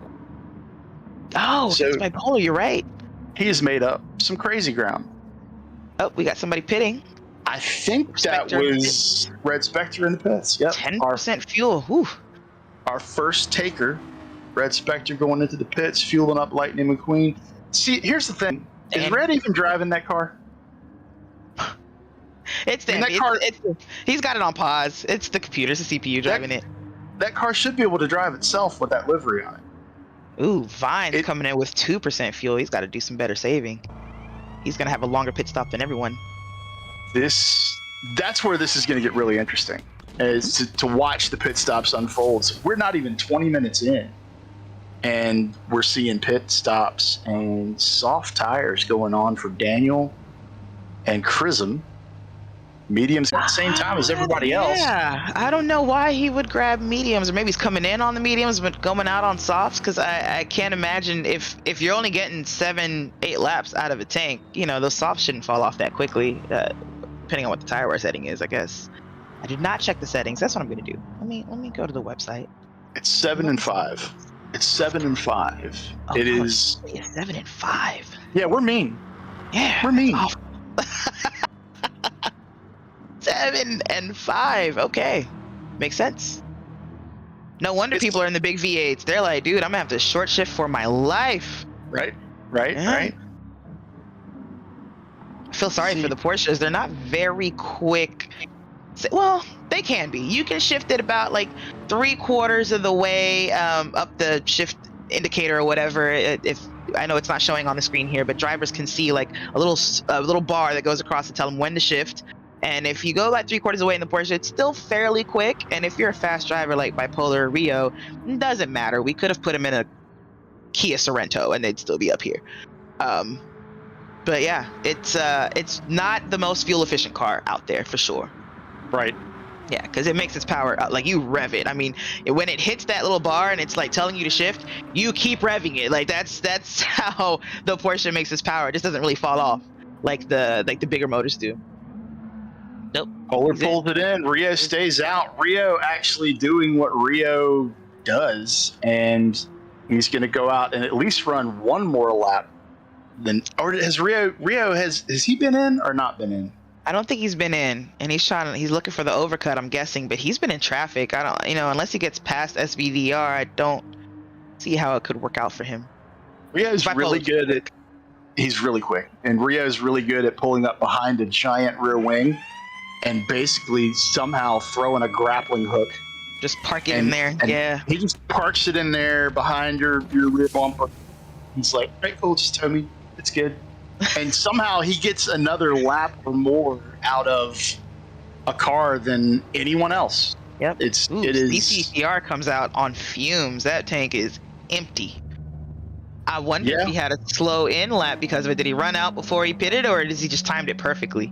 Oh, So- it's Bipolar. You're right. He has made up some crazy ground. Oh, we got somebody pitting. I think that Spectre. was Red Spectre in the pits. Yep. 10% fuel. Whew. Our first taker, Red Spectre, going into the pits, fueling up Lightning McQueen. See, here's the thing. Is And- Red even driving that car? It's I mean, them. that car- He's got it on pause. It's the computer, it's the CPU driving it. That car should be able to drive itself with that livery on it. Ooh, Vine's coming in with 2% fuel. He's got to do some better saving. He's going to have a longer pit stop than everyone. That's where this is going to get really interesting, is to watch the pit stops unfold. So we're not even 20 minutes in, and we're seeing pit stops and soft tires going on for Daniel and Chrism. Mediums at the same time as everybody else. Yeah, I don't know why he would grab mediums, or maybe he's coming in on the mediums but going out on softs, because I can't imagine if you're only getting 7-8 laps out of a tank, those softs shouldn't fall off that quickly, depending on what the tire wear setting is, I guess. I did not check the settings. That's what I'm going to do. Let me go to the website. It's 7 and 5. It's 7 and 5. Oh, It is. It's 7 and 5. Yeah, we're mean. Yeah, We're mean. Oh. 7 and 5. Okay, makes sense. No wonder people are in the big V8s. They're like, dude, I'm gonna have to short shift for my life. Right. I feel sorry for the Porsches. They're not very quick. Well, they can be. You can shift it about like 3/4 of the way up the shift indicator or whatever. If I know it's not showing on the screen here, but drivers can see like a little bar that goes across to tell them when to shift. And if you go about 3/4 away in the Porsche, it's still fairly quick. And if you're a fast driver like Bipolar or Rio, it doesn't matter. We could have put them in a Kia Sorento and they'd still be up here. But yeah, it's not the most fuel efficient car out there for sure. Right. Yeah, because it makes its power like you rev it. I mean, when it hits that little bar and it's like telling you to shift, you keep revving it. Like that's how the Porsche makes its power. It just doesn't really fall off like the bigger motors do. Nope. Polar pulls it in. Rio stays out. Rio actually doing what Rio does, and he's going to go out and at least run one more lap. Or has Rio has he been in or not been in? I don't think he's been in, and he's looking for the overcut, I'm guessing, but he's been in traffic. I don't, unless he gets past SVDR, I don't see how it could work out for him. Rio's really good at. He's really quick, and Rio's really good at pulling up behind a giant rear wing and basically somehow throwing a grappling hook. Just park it in there. Yeah. He just parks it in there behind your rear bumper. He's like, "Right, cool, just tow me. It's good." And somehow he gets another lap or more out of a car than anyone else. Yep. It is. DCCR comes out on fumes. That tank is empty. I wonder if he had a slow in lap because of it. Did he run out before he pitted, or does he just timed it perfectly?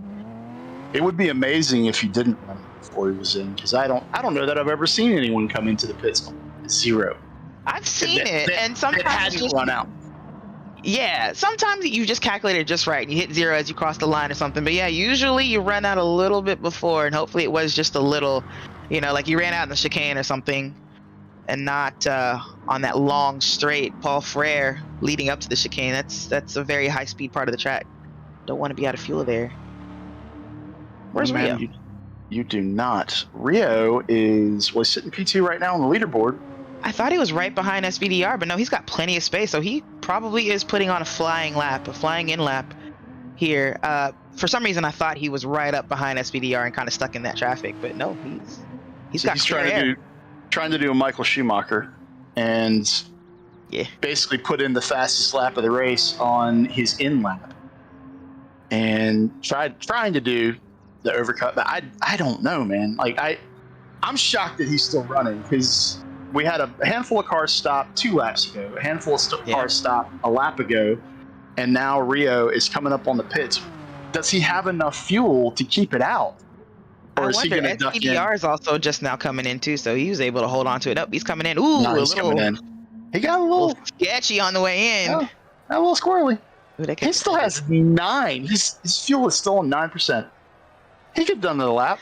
It would be amazing if he didn't run before he was in, because I don't know that I've ever seen anyone come into the pits zero. I've seen it, and sometimes it hadn't run out. Yeah, sometimes you just calculate it just right and you hit zero as you cross the line or something. But yeah, usually you run out a little bit before, and hopefully it was just a little, like you ran out in the chicane or something, and not on that long straight Paul Frere leading up to the chicane. That's a very high speed part of the track. Don't want to be out of fuel there. Where's Rio? You do not. Rio is sitting P2 right now on the leaderboard. I thought he was right behind SVDR, but no, he's got plenty of space, so he probably is putting on a flying in lap here. For some reason, I thought he was right up behind SVDR and kind of stuck in that traffic, but no, he's trying to do a Michael Schumacher and basically put in the fastest lap of the race on his in lap and trying to do the overcut. But I don't know, man. Like I'm shocked that he's still running because we had a handful of cars stop 2 laps ago, a handful of cars stop a lap ago, and now Rio is coming up on the pits. Does he have enough fuel to keep it out? Or is he going to duck in? SPDR is also just now coming in too, so he was able to hold on to it. Nope, he's coming in. Ooh, he's coming in. He got a little sketchy on the way in. A little squirrely. He still has 9. His fuel is still on 9%. He could have done another lap.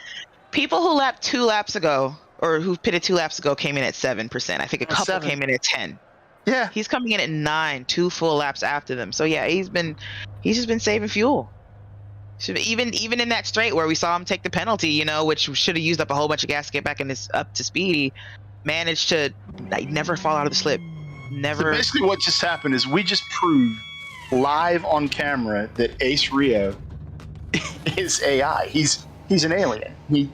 People who lapped 2 laps ago, or who pitted 2 laps ago, came in at 7%. I think a couple came in at 10. Yeah, he's coming in at 9, 2 full laps after them. So yeah, he's just been saving fuel. Even in that straight where we saw him take the penalty, which should have used up a whole bunch of gas to get back up to speed, he managed to never fall out of the slip. Never. So basically, what just happened is we just proved live on camera that Ace Rio is AI. He's an alien. He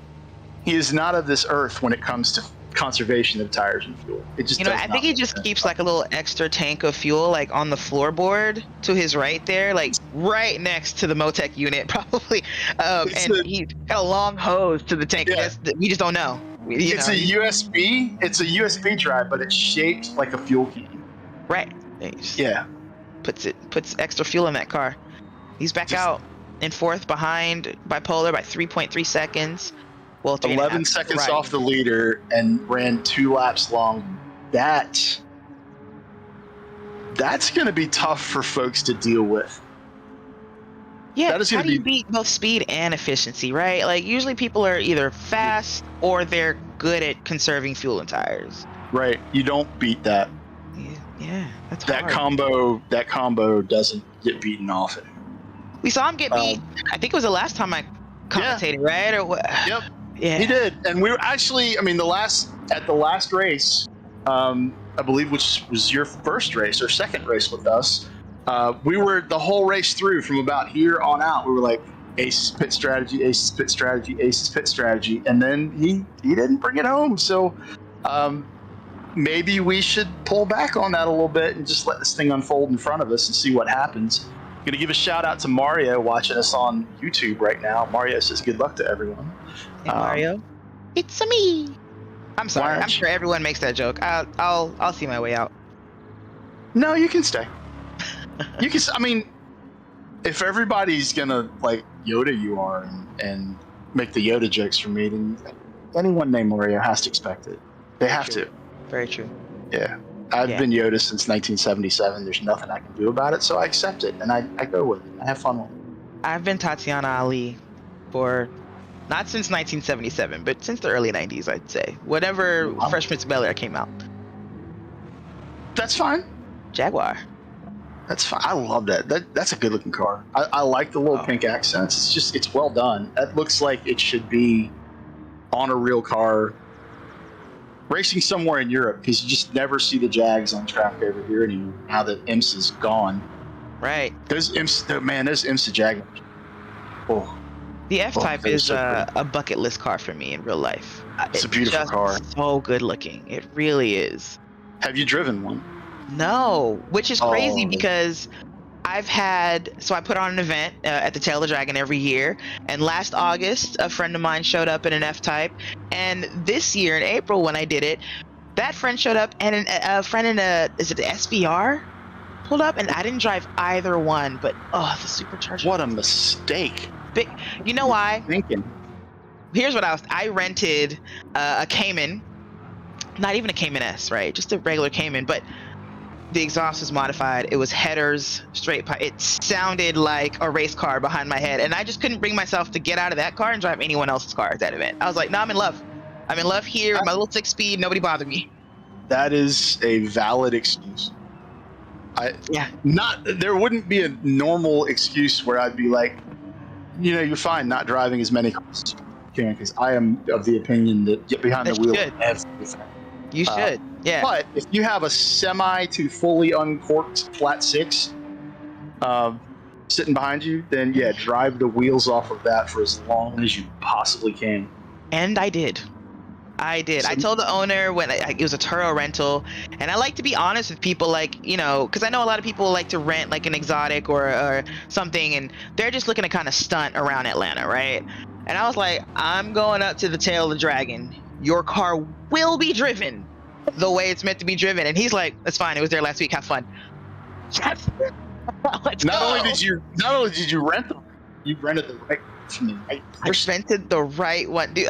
is not of this earth when it comes to conservation of tires and fuel. It just I think he just keeps like a little extra tank of fuel like on the floorboard to his right there, like right next to the Motec unit probably, and he's got a long hose to the tank. Yeah. We just don't know. It's a USB drive, but it's shaped like a fuel can. Right. Puts extra fuel in that car. He's back out in 4th behind Bipolar by 3.3 seconds. Well, 11 seconds off the leader and ran 2 laps long. That's going to be tough for folks to deal with. Yeah, how do you beat both speed and efficiency, right? Like usually people are either fast or they're good at conserving fuel and tires. Right. You don't beat that. Yeah, that's hard. That combo doesn't get beaten often. We saw him get beat. I think it was the last time I commentated, right? Or what? Yep. Yeah. He did. And we were actually, at the last race, I believe, which was your first race or second race with us, we were the whole race through from about here on out. We were like, Ace's pit strategy, Ace's pit strategy, Ace's pit strategy. And then he didn't bring it home. So maybe we should pull back on that a little bit and just let this thing unfold in front of us and see what happens. Going to give a shout out to Mario watching us on YouTube right now. Mario says good luck to everyone. Hey Mario, it's me. I'm sorry. I'm sure everyone makes that joke. I'll see my way out. No, you can stay. You can. If everybody's gonna like Yoda you are and make the Yoda jokes for me, then anyone named Mario has to expect it. They have to. Very true. Yeah. I've been Yoda since 1977. There's nothing I can do about it, so I accept it and I go with it. I have fun with it. I've been Tatiana Ali for not since 1977, but since the early 90s, I'd say. Whatever Fresh Prince of Bel-Air came out. That's fine. Jaguar. That's fine. I love that. That's a good looking car. I like the little pink accents. It's well done. That looks like it should be on a real car. Racing somewhere in Europe, because you just never see the Jags on track over here anymore. Now that IMSA's gone, right? Those IMSA Jaguars. Oh, the F-Type is a bucket list car for me in real life. It's a beautiful car. So good looking. It really is. Have you driven one? No, which is crazy because I put on an event at the Tail of the Dragon every year, and last August a friend of mine showed up in an F-Type, and this year in April when I did it, that friend showed up and a friend in is it the SVR pulled up, and I didn't drive either one, but the supercharger. What a mistake. You know why? Thinking. Here's what I rented a Cayman, not even a Cayman S, right? Just a regular Cayman, but the exhaust was modified. It was headers, straight pipe. It sounded like a race car behind my head. And I just couldn't bring myself to get out of that car and drive anyone else's car at that event. I was like, no, I'm in love. I'm in love here. My little 6-speed. Nobody bothered me. That is a valid excuse. There wouldn't be a normal excuse where I'd be like, you're fine not driving as many cars as you can, because I am of the opinion that get behind the You wheel should. of everything. You should. Yeah. But if you have a semi to fully uncorked flat six sitting behind you, then yeah, drive the wheels off of that for as long as you possibly can. And I did. I told the owner when it was a Turo rental, and I like to be honest with people, like, because I know a lot of people like to rent like an exotic or something, and they're just looking to kind of stunt around Atlanta, right? And I was like, I'm going up to the tail of the dragon. Your car will be driven the way it's meant to be driven. And he's like, that's fine. It was there last week. Have fun. Let's Not go. only did you rent them, you rented the right from the right I rented the right one, dude.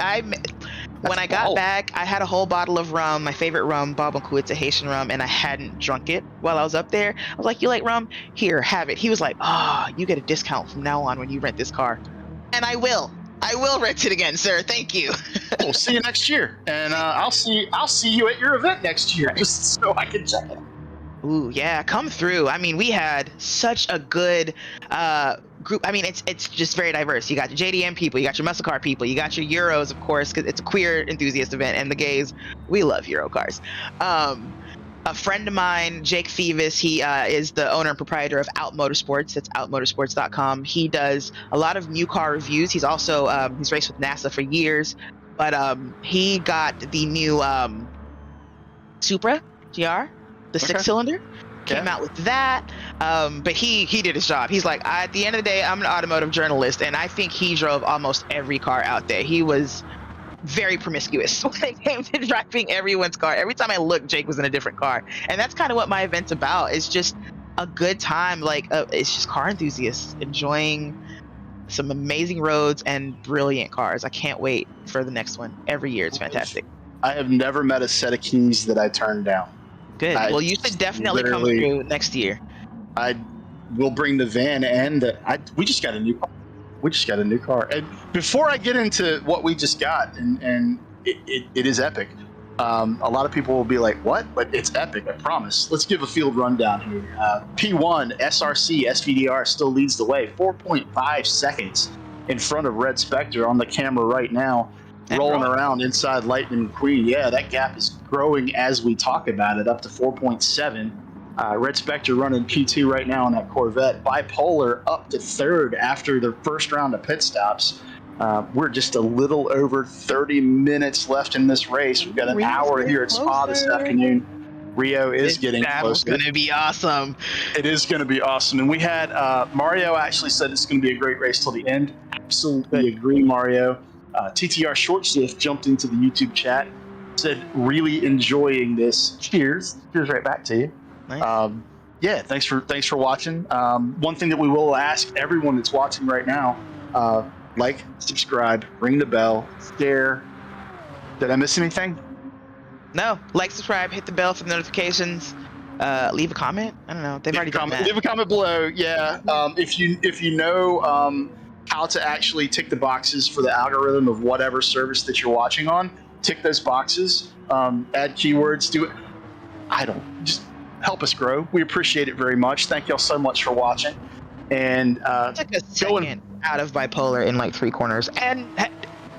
When I got back, I had a whole bottle of rum, my favorite rum, Bob and It's a Haitian rum, and I hadn't drunk it while I was up there. I was like, you like rum? Here, have it. He was like, you get a discount from now on when you rent this car. And I will rent it again, sir. Thank you. We'll see you next year, and I'll see you at your event next year, just so I can check it. Ooh, yeah, come through. I mean, we had such a good group. I mean, it's just very diverse. You got your JDM people, you got your muscle car people, you got your Euros, of course, because it's a queer enthusiast event, and the gays, we love Euro cars. A friend of mine, Jake Thevis, he is the owner and proprietor of Out Motorsports. That's outmotorsports.com. He does a lot of new car reviews. He's also he's raced with NASA for years, but he got the new Supra GR. The 6-cylinder came out with that, but he did his job. He's like, at the end of the day, I'm an automotive journalist, and I think he drove almost every car out there. He was very promiscuous when it came to driving everyone's car. Every time I looked, Jake was in a different car, and that's kind of what my event's about. It's just a good time. Like it's just car enthusiasts enjoying some amazing roads and brilliant cars. I can't wait for the next one. Every year, it's fantastic. I have never met a set of keys that I turned down. Good. Well, you should definitely come through next year. I will bring the van, and we just got a new car. And before I get into what we just got, and it is epic. A lot of people will be like, "What?" But it's epic. I promise. Let's give a field rundown here. P1 SRC SVDR still leads the way, 4.5 seconds in front of Red Spectre on the camera right now. Rolling around inside Lightning McQueen. Yeah, that gap is growing as we talk about it, up to 4.7. Red Spectre running P2 right now on that Corvette. Bipolar up to third after the first round of pit stops. We're just a little over 30 minutes left in this race. We've got an hour here at Spa this afternoon. Rio is getting close. It's going to be awesome. It is going to be awesome. And we had Mario actually said it's going to be a great race till the end. Absolutely agree, Mario. TTR Short Shift jumped into the YouTube chat, said really enjoying this. Cheers right back to you. Nice. Yeah, thanks for watching. One thing that we will ask everyone that's watching right now, like, subscribe, ring the bell, share. Did I miss anything? No, like, subscribe, hit the bell for the notifications. Leave a comment. I don't know. They've already done that. Leave a comment below. Yeah. If you know how to actually tick the boxes for the algorithm of whatever service that you're watching on, tick those boxes, add keywords, do it. Just help us grow. We appreciate it very much. Thank y'all so much for watching. And took a second out of Bipolar in like 3 corners. And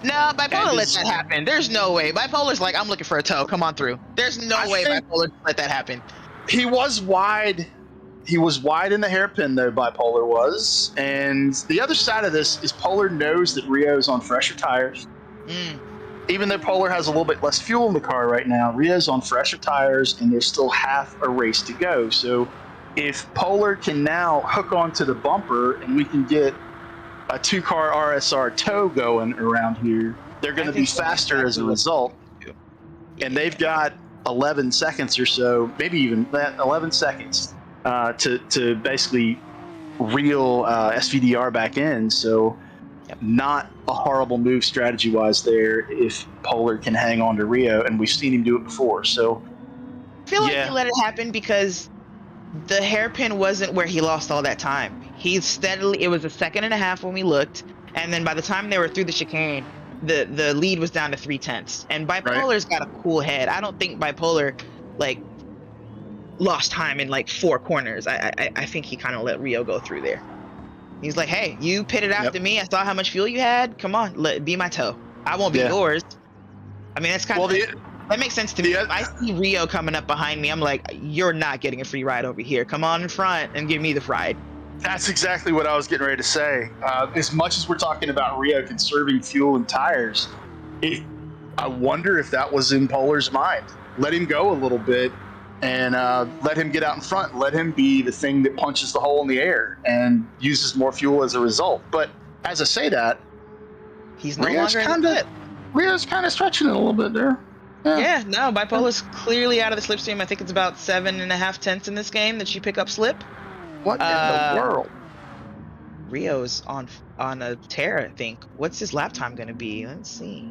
no, Bipolar let that happen. There's no way. Bipolar's like, I'm looking for a tow. Come on through. There's no way Bipolar let that happen. He was wide. He was wide in the hairpin, though, Bipolar was. And the other side of this is Polar knows that Rio's on fresher tires. Even though Polar has a little bit less fuel in the car right now, Rio's on fresher tires, and there's still half a race to go. So if Polar can now hook onto the bumper and we can get a 2-car RSR tow going around here, they're going to be faster as a result. And they've got 11 seconds or so, maybe even that, 11 seconds. To basically reel SVDR back in, so not a horrible move strategy-wise there if Polar can hang on to Rio, and we've seen him do it before. So I feel like he let it happen because the hairpin wasn't where he lost all that time. It was a second and a half when we looked, and then by the time they were through the chicane, the lead was down to 3/10. And Bipolar's got a cool head. I don't think Bipolar lost time in like 4 corners. I think he kind of let Rio go through there. He's like, hey, you pitted Yep. after me. I saw how much fuel you had. Come on, be my toe. I won't be Yeah. yours. I mean, that's kind Well, of that makes sense to me. If I see Rio coming up behind me, I'm like, you're not getting a free ride over here. Come on in front and give me the ride. that's exactly what I was getting ready to say. As much as we're talking about Rio conserving fuel and tires, I wonder if that was in Polar's mind. Let him go a little bit and let him get out in front. Let him be the thing that punches the hole in the air and uses more fuel as a result. But as I say that, he's no longer in the pit. Rio's kind of stretching it a little bit there. Yeah, no, Bipola's clearly out of the slipstream. I think it's about 7.5 tenths in this game that you pick up slip. What in the world? Rio's on a tear, I think. What's his lap time going to be? Let's see.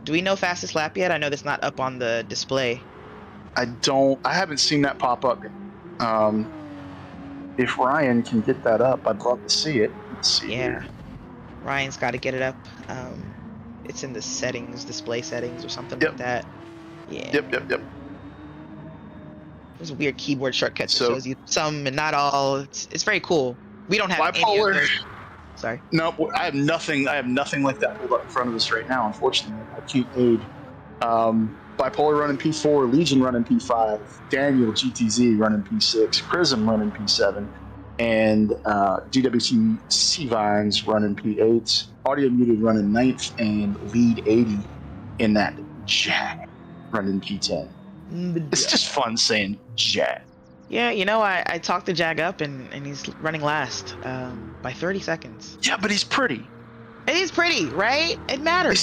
Do we know fastest lap yet? I know that's not up on the display. I haven't seen that pop up. If Ryan can get that up, I'd love to see it. Let's see. Yeah. Ryan's got to get it up. It's in the settings, display settings or something like that. Yeah. Yep. There's a weird keyboard shortcut that shows you some and not all. It's very cool. We don't have bipolar. Any of those. Sorry. No, I have nothing like that pulled up in front of us right now. Unfortunately, I can't aid. Bipolar running P4, Legion running P5, Daniel GTZ running P6, Prism running P7, and DWC C-Vines running P8, Audio Muted running 9th, and Lead 80 in that Jag running P10. It's just fun saying Jag. Yeah, I talked the Jag up and he's running last by 30 seconds. Yeah, but he's pretty. It is pretty, right? It matters.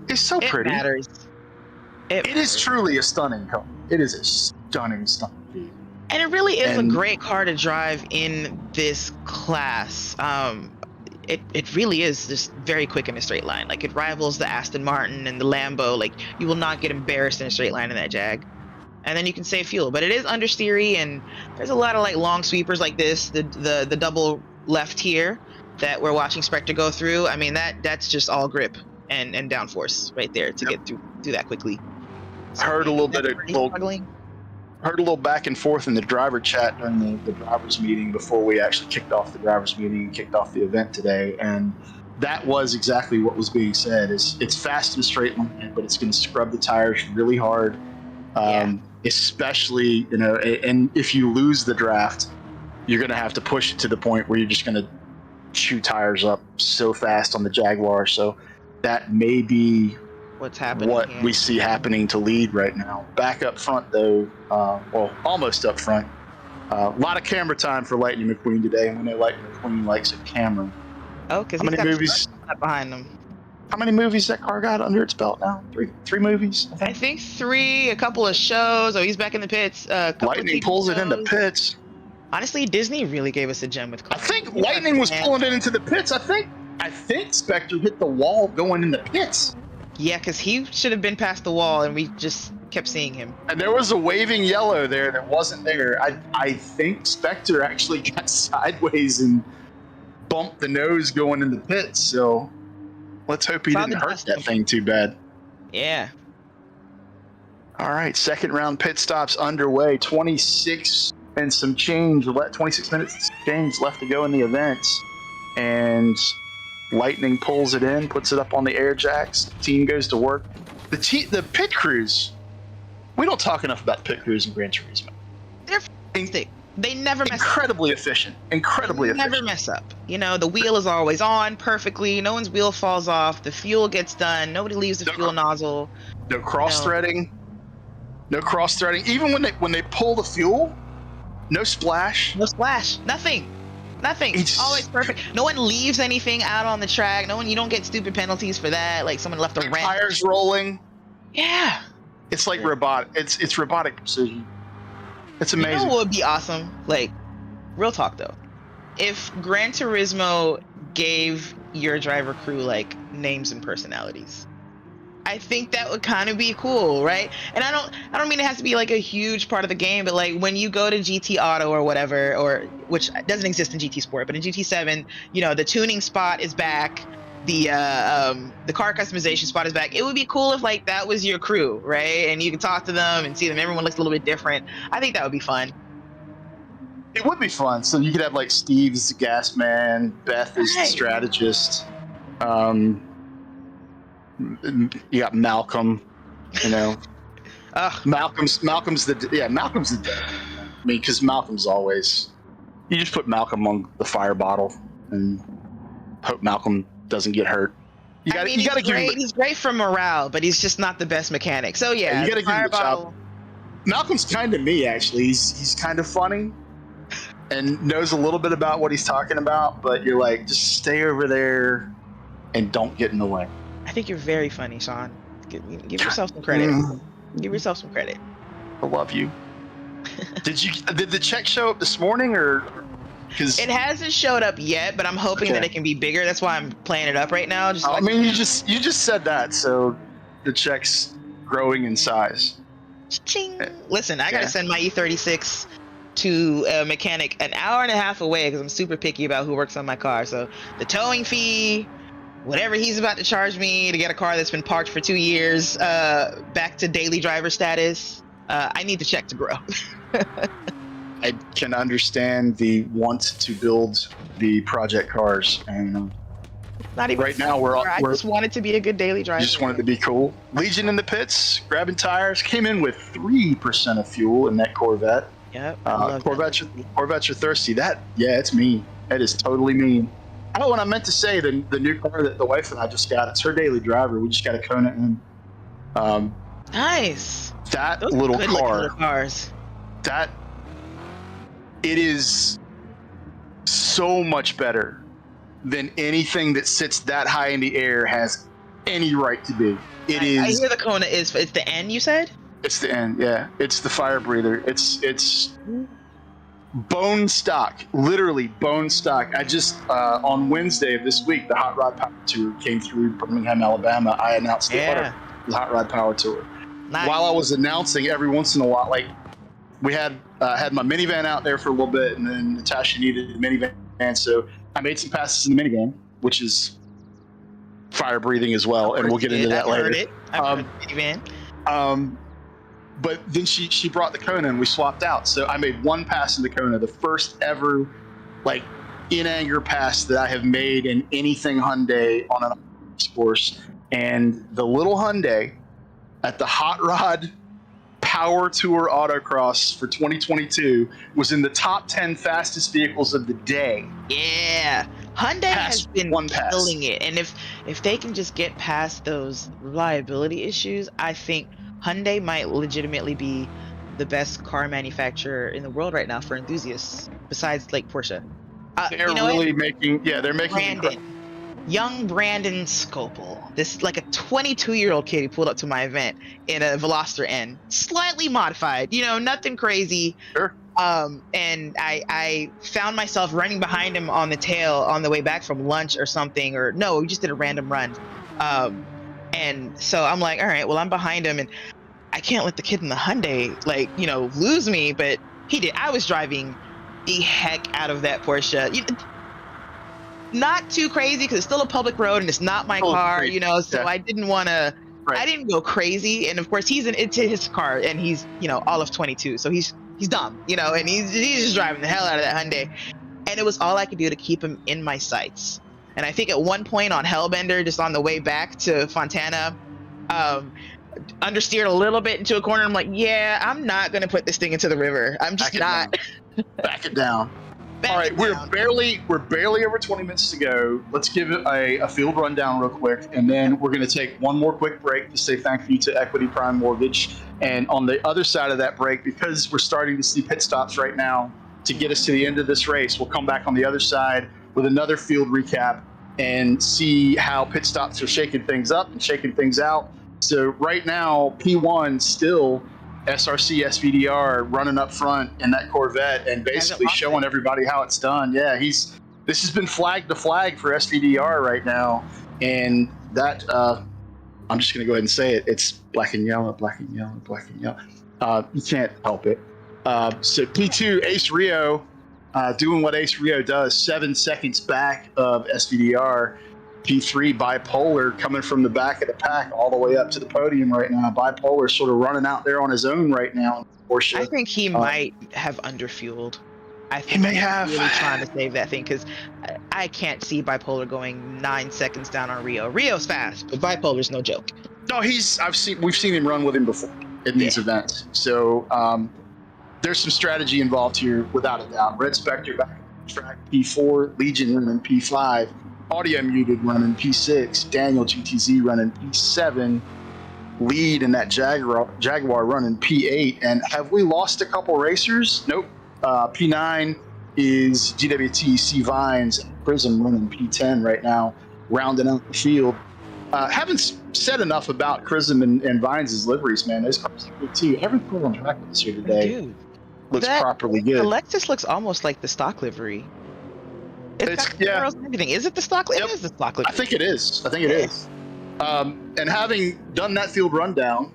It's so pretty. It matters. It is truly a stunning car. It is a stunning vehicle. And it really is a great car to drive in this class. It really is just very quick in a straight line. Like, it rivals the Aston Martin and the Lambo. Like, you will not get embarrassed in a straight line in that Jag. And then you can save fuel. But it is understeery, and there's a lot of like long sweepers like this, the double left here that we're watching Spectre go through. I mean, that's just all grip and downforce right there to get through that quickly. So, heard a little back and forth in the driver chat during the drivers meeting before we actually kicked off the drivers meeting and kicked off the event today, and that was exactly what was being said. It's fast and straight line, but it's going to scrub the tires really hard. Especially, and if you lose the draft, you're going to have to push it to the point where you're just going to chew tires up so fast on the Jaguar. So that may be what's happening. What we see happening to Lead right now. Back up front, though, almost up front. A lot of camera time for Lightning McQueen today, and we know Lightning McQueen likes a camera. Oh, because he's got movies behind him. How many movies that car got under its belt now? Three movies? I think 3, a couple of shows. Oh, he's back in the pits. Lightning pulls it into pits. Honestly, Disney really gave us a gem with cars. I think Lightning was pulling it into the pits. I think Spectre hit the wall going in the pits. Yeah, because he should have been past the wall, and we just kept seeing him. And there was a waving yellow there that wasn't there. I think Spectre actually got sideways and bumped the nose going in the pits, so let's hope he didn't hurt that thing too bad. Yeah. All right, second round pit stops underway. 26 and some change, 26 minutes change left to go in the event. And Lightning pulls it in, puts it up on the air jacks. The team goes to work. The pit crews, we don't talk enough about pit crews in Gran Turismo. They're fantastic. They never mess incredibly up. Efficient. Incredibly efficient. Never mess up. The wheel is always on perfectly. No one's wheel falls off. The fuel gets done. Nobody leaves the fuel nozzle. No cross-threading. No cross-threading. Even when they pull the fuel, no splash. No splash. Nothing. It's always perfect. No one leaves anything out on the track. You don't get stupid penalties for that. Like someone left a wrench. Tires rolling. Yeah. It's like robotic. It's robotic precision. It's amazing. You know what would be awesome? Like, real talk though. If Gran Turismo gave your driver crew like names and personalities, I think that would kind of be cool, right? And I don't mean it has to be like a huge part of the game, but like when you go to GT Auto or whatever, or which doesn't exist in GT Sport, but in GT7, the tuning spot is back. The car customization spot is back. It would be cool if like that was your crew, right? And you can talk to them and see them. Everyone looks a little bit different. I think that would be fun. It would be fun. So you could have like Steve's the gas man, Beth is the Right. strategist. You got Malcolm. You know, Ugh. Malcolm's the dad. I mean, because Malcolm's always. You just put Malcolm on the fire bottle and hope Malcolm doesn't get hurt. You got to give him. He's great for morale, but he's just not the best mechanic. So yeah, you got to give him fire the job. bottle. Malcolm's kind of me, actually. He's kind of funny and knows a little bit about what he's talking about, but you're like, just stay over there and don't get in the way. I think you're very funny, Sean. Give yourself some credit. Give yourself some credit. I love you. Did the check show up this morning, or because it hasn't showed up yet, but I'm hoping that it can be bigger. That's why I'm playing it up right now. I mean, you just said that, so the check's growing in size. Ching. Listen, I gotta send my E36 to a mechanic an hour and a half away because I'm super picky about who works on my car. So the towing fee, whatever he's about to charge me to get a car that's been parked for 2 years back to daily driver status, I need the check to grow. I can understand the want to build the project cars, and not even right now I just want it to be a good daily driver. You just want it to be cool. Legion in the pits, grabbing tires, came in with 3% of fuel in that Corvette. Yep. Corvettes are thirsty. It's mean. That is totally mean. Oh, and I meant to say the new car that the wife and I just got, it's her daily driver. We just got a Kona in. Nice. Those little car. Little cars. It is so much better than anything that sits that high in the air has any right to be. I hear the Kona it's the N, you said? It's the N, yeah. It's the fire breather. It's bone stock, literally bone stock. I just on Wednesday of this week, the Hot Rod Power Tour came through Birmingham, Alabama. I announced the Hot Rod Power Tour. Nice. While I was announcing, every once in a while, like we had my minivan out there for a little bit, and then Natasha needed a minivan, so I made some passes in the minivan, which is fire breathing as well, and we'll get into that later. I've heard the minivan. But then she brought the Kona and we swapped out. So I made one pass in the Kona, the first ever like in anger pass that I have made in anything Hyundai on an course. And the little Hyundai at the Hot Rod Power Tour Autocross for 2022 was in the top 10 fastest vehicles of the day. Yeah. Hyundai has been killing it. And if they can just get past those reliability issues, I think Hyundai might legitimately be the best car manufacturer in the world right now for enthusiasts, besides like Porsche. They're making young Brandon Scopel. This like a 22-year-old kid who pulled up to my event in a Veloster N, slightly modified, nothing crazy. Sure. And I found myself running behind him on the tail on the way back from lunch or something, or no, we just did a random run. And so I'm like, all right, well, I'm behind him and I can't let the kid in the Hyundai, lose me, but he did. I was driving the heck out of that Porsche. Not too crazy because it's still a public road and it's not my car, so I didn't want to, I didn't go crazy. And of course it's his car and he's, all of 22. So he's dumb, and he's just driving the hell out of that Hyundai. And it was all I could do to keep him in my sights. And I think at one point on Hellbender, just on the way back to Fontana, understeered a little bit into a corner. I'm like, yeah, I'm not going to put this thing into the river. I'm just not. Back it down. All right, we're barely over 20 minutes to go. Let's give it a field rundown real quick, and then we're going to take one more quick break to say thank you to Equity Prime Mortgage. And on the other side of that break, because we're starting to see pit stops right now to get us to the end of this race, we'll come back on the other side with another field recap and see how pit stops are shaking things up and shaking things out. So right now, P1 still SRC SVDR running up front in that Corvette and basically showing everybody how it's done. Yeah, this has been flag to flag for SVDR right now, and that I'm just gonna go ahead and say it. It's black and yellow, black and yellow, black and yellow. You can't help it. So P2 Ace Rio doing what Ace Rio does, 7 seconds back of SVDR. P3 Bipolar coming from the back of the pack all the way up to the podium right now. Bipolar sort of running out there on his own right now. I think he might have underfueled. I He think may he's have. really trying to save that thing because I can't see Bipolar going 9 seconds down on Rio. Rio's fast, but Bipolar's no joke. No, we've seen him run with him before in these events. So there's some strategy involved here, without a doubt. Red Spectre back on track P4, Legion running P5, Audio Muted running P6, Daniel GTZ running P7, Lead in that Jaguar running P8. And have we lost a couple racers? Nope. P9 is GWT C Vines, Prism running P10 right now, rounding out the field. Haven't said enough about Chrism and Vines' liveries, man. Those cars look good too. Every car on track with us here today Dude, looks properly the good. Lexus looks almost like the stock livery. It's got Yeah. and everything. Is it the stock? Yep. It is the stock livery. I think it is. And having done that field rundown,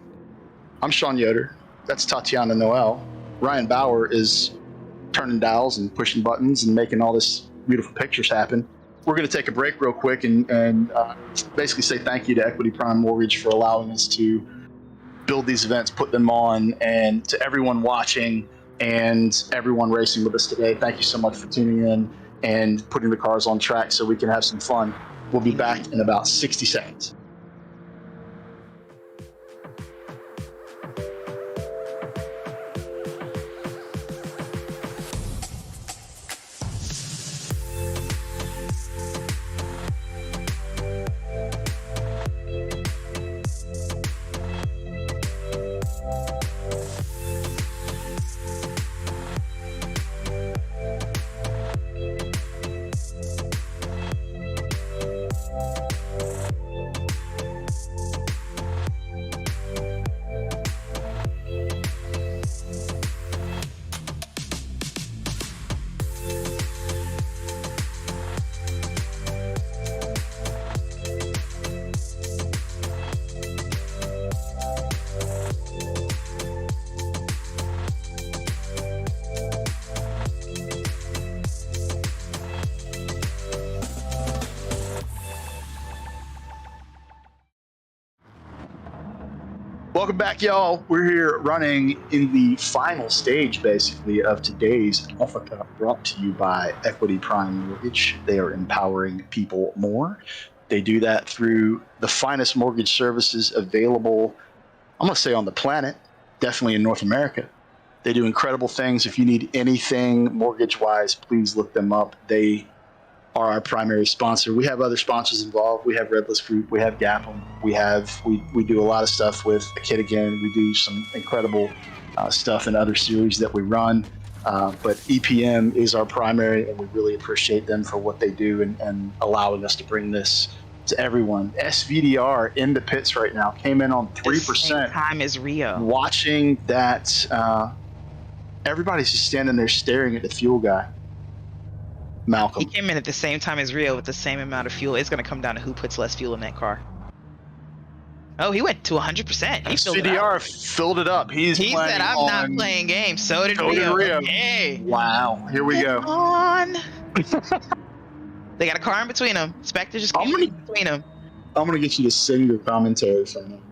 I'm Sean Yoder. That's Tatiana Noel. Ryan Bauer is turning dials and pushing buttons and making all this beautiful pictures happen. We're going to take a break real quick and basically say thank you to Equity Prime Mortgage for allowing us to build these events, put them on, and to everyone watching and everyone racing with us today. Thank you so much for tuning in and putting the cars on track so we can have some fun. We'll be back in about 60 seconds. Welcome back, y'all. We're here running in the final stage, basically, of today's Alpha Cup, brought to you by Equity Prime Mortgage. They are empowering people more. They do that through the finest mortgage services available, I'm going to say on the planet, definitely in North America. They do incredible things. If you need anything mortgage-wise, please look them up. They are our primary sponsor. We have other sponsors involved. We have Redless Group. We have Gapham. We do a lot of stuff with A Kid Again. We do some incredible stuff in other series that we run. But EPM is our primary, and we really appreciate them for what they do and allowing us to bring this to everyone. SVDR in the pits right now, came in on 3%. Same time as Rio. Watching that, everybody's just standing there staring at the fuel guy. Malcolm. He came in at the same time as Rio with the same amount of fuel. It's going to come down to who puts less fuel in that car. Oh, he went to 100%. He CDR filled it up. He said, I'm not playing games. So did Rio. Hey. Wow. Here we go. On. They got a car in between them. Spectre just came in between them. I'm going to get you to sing your commentary from him.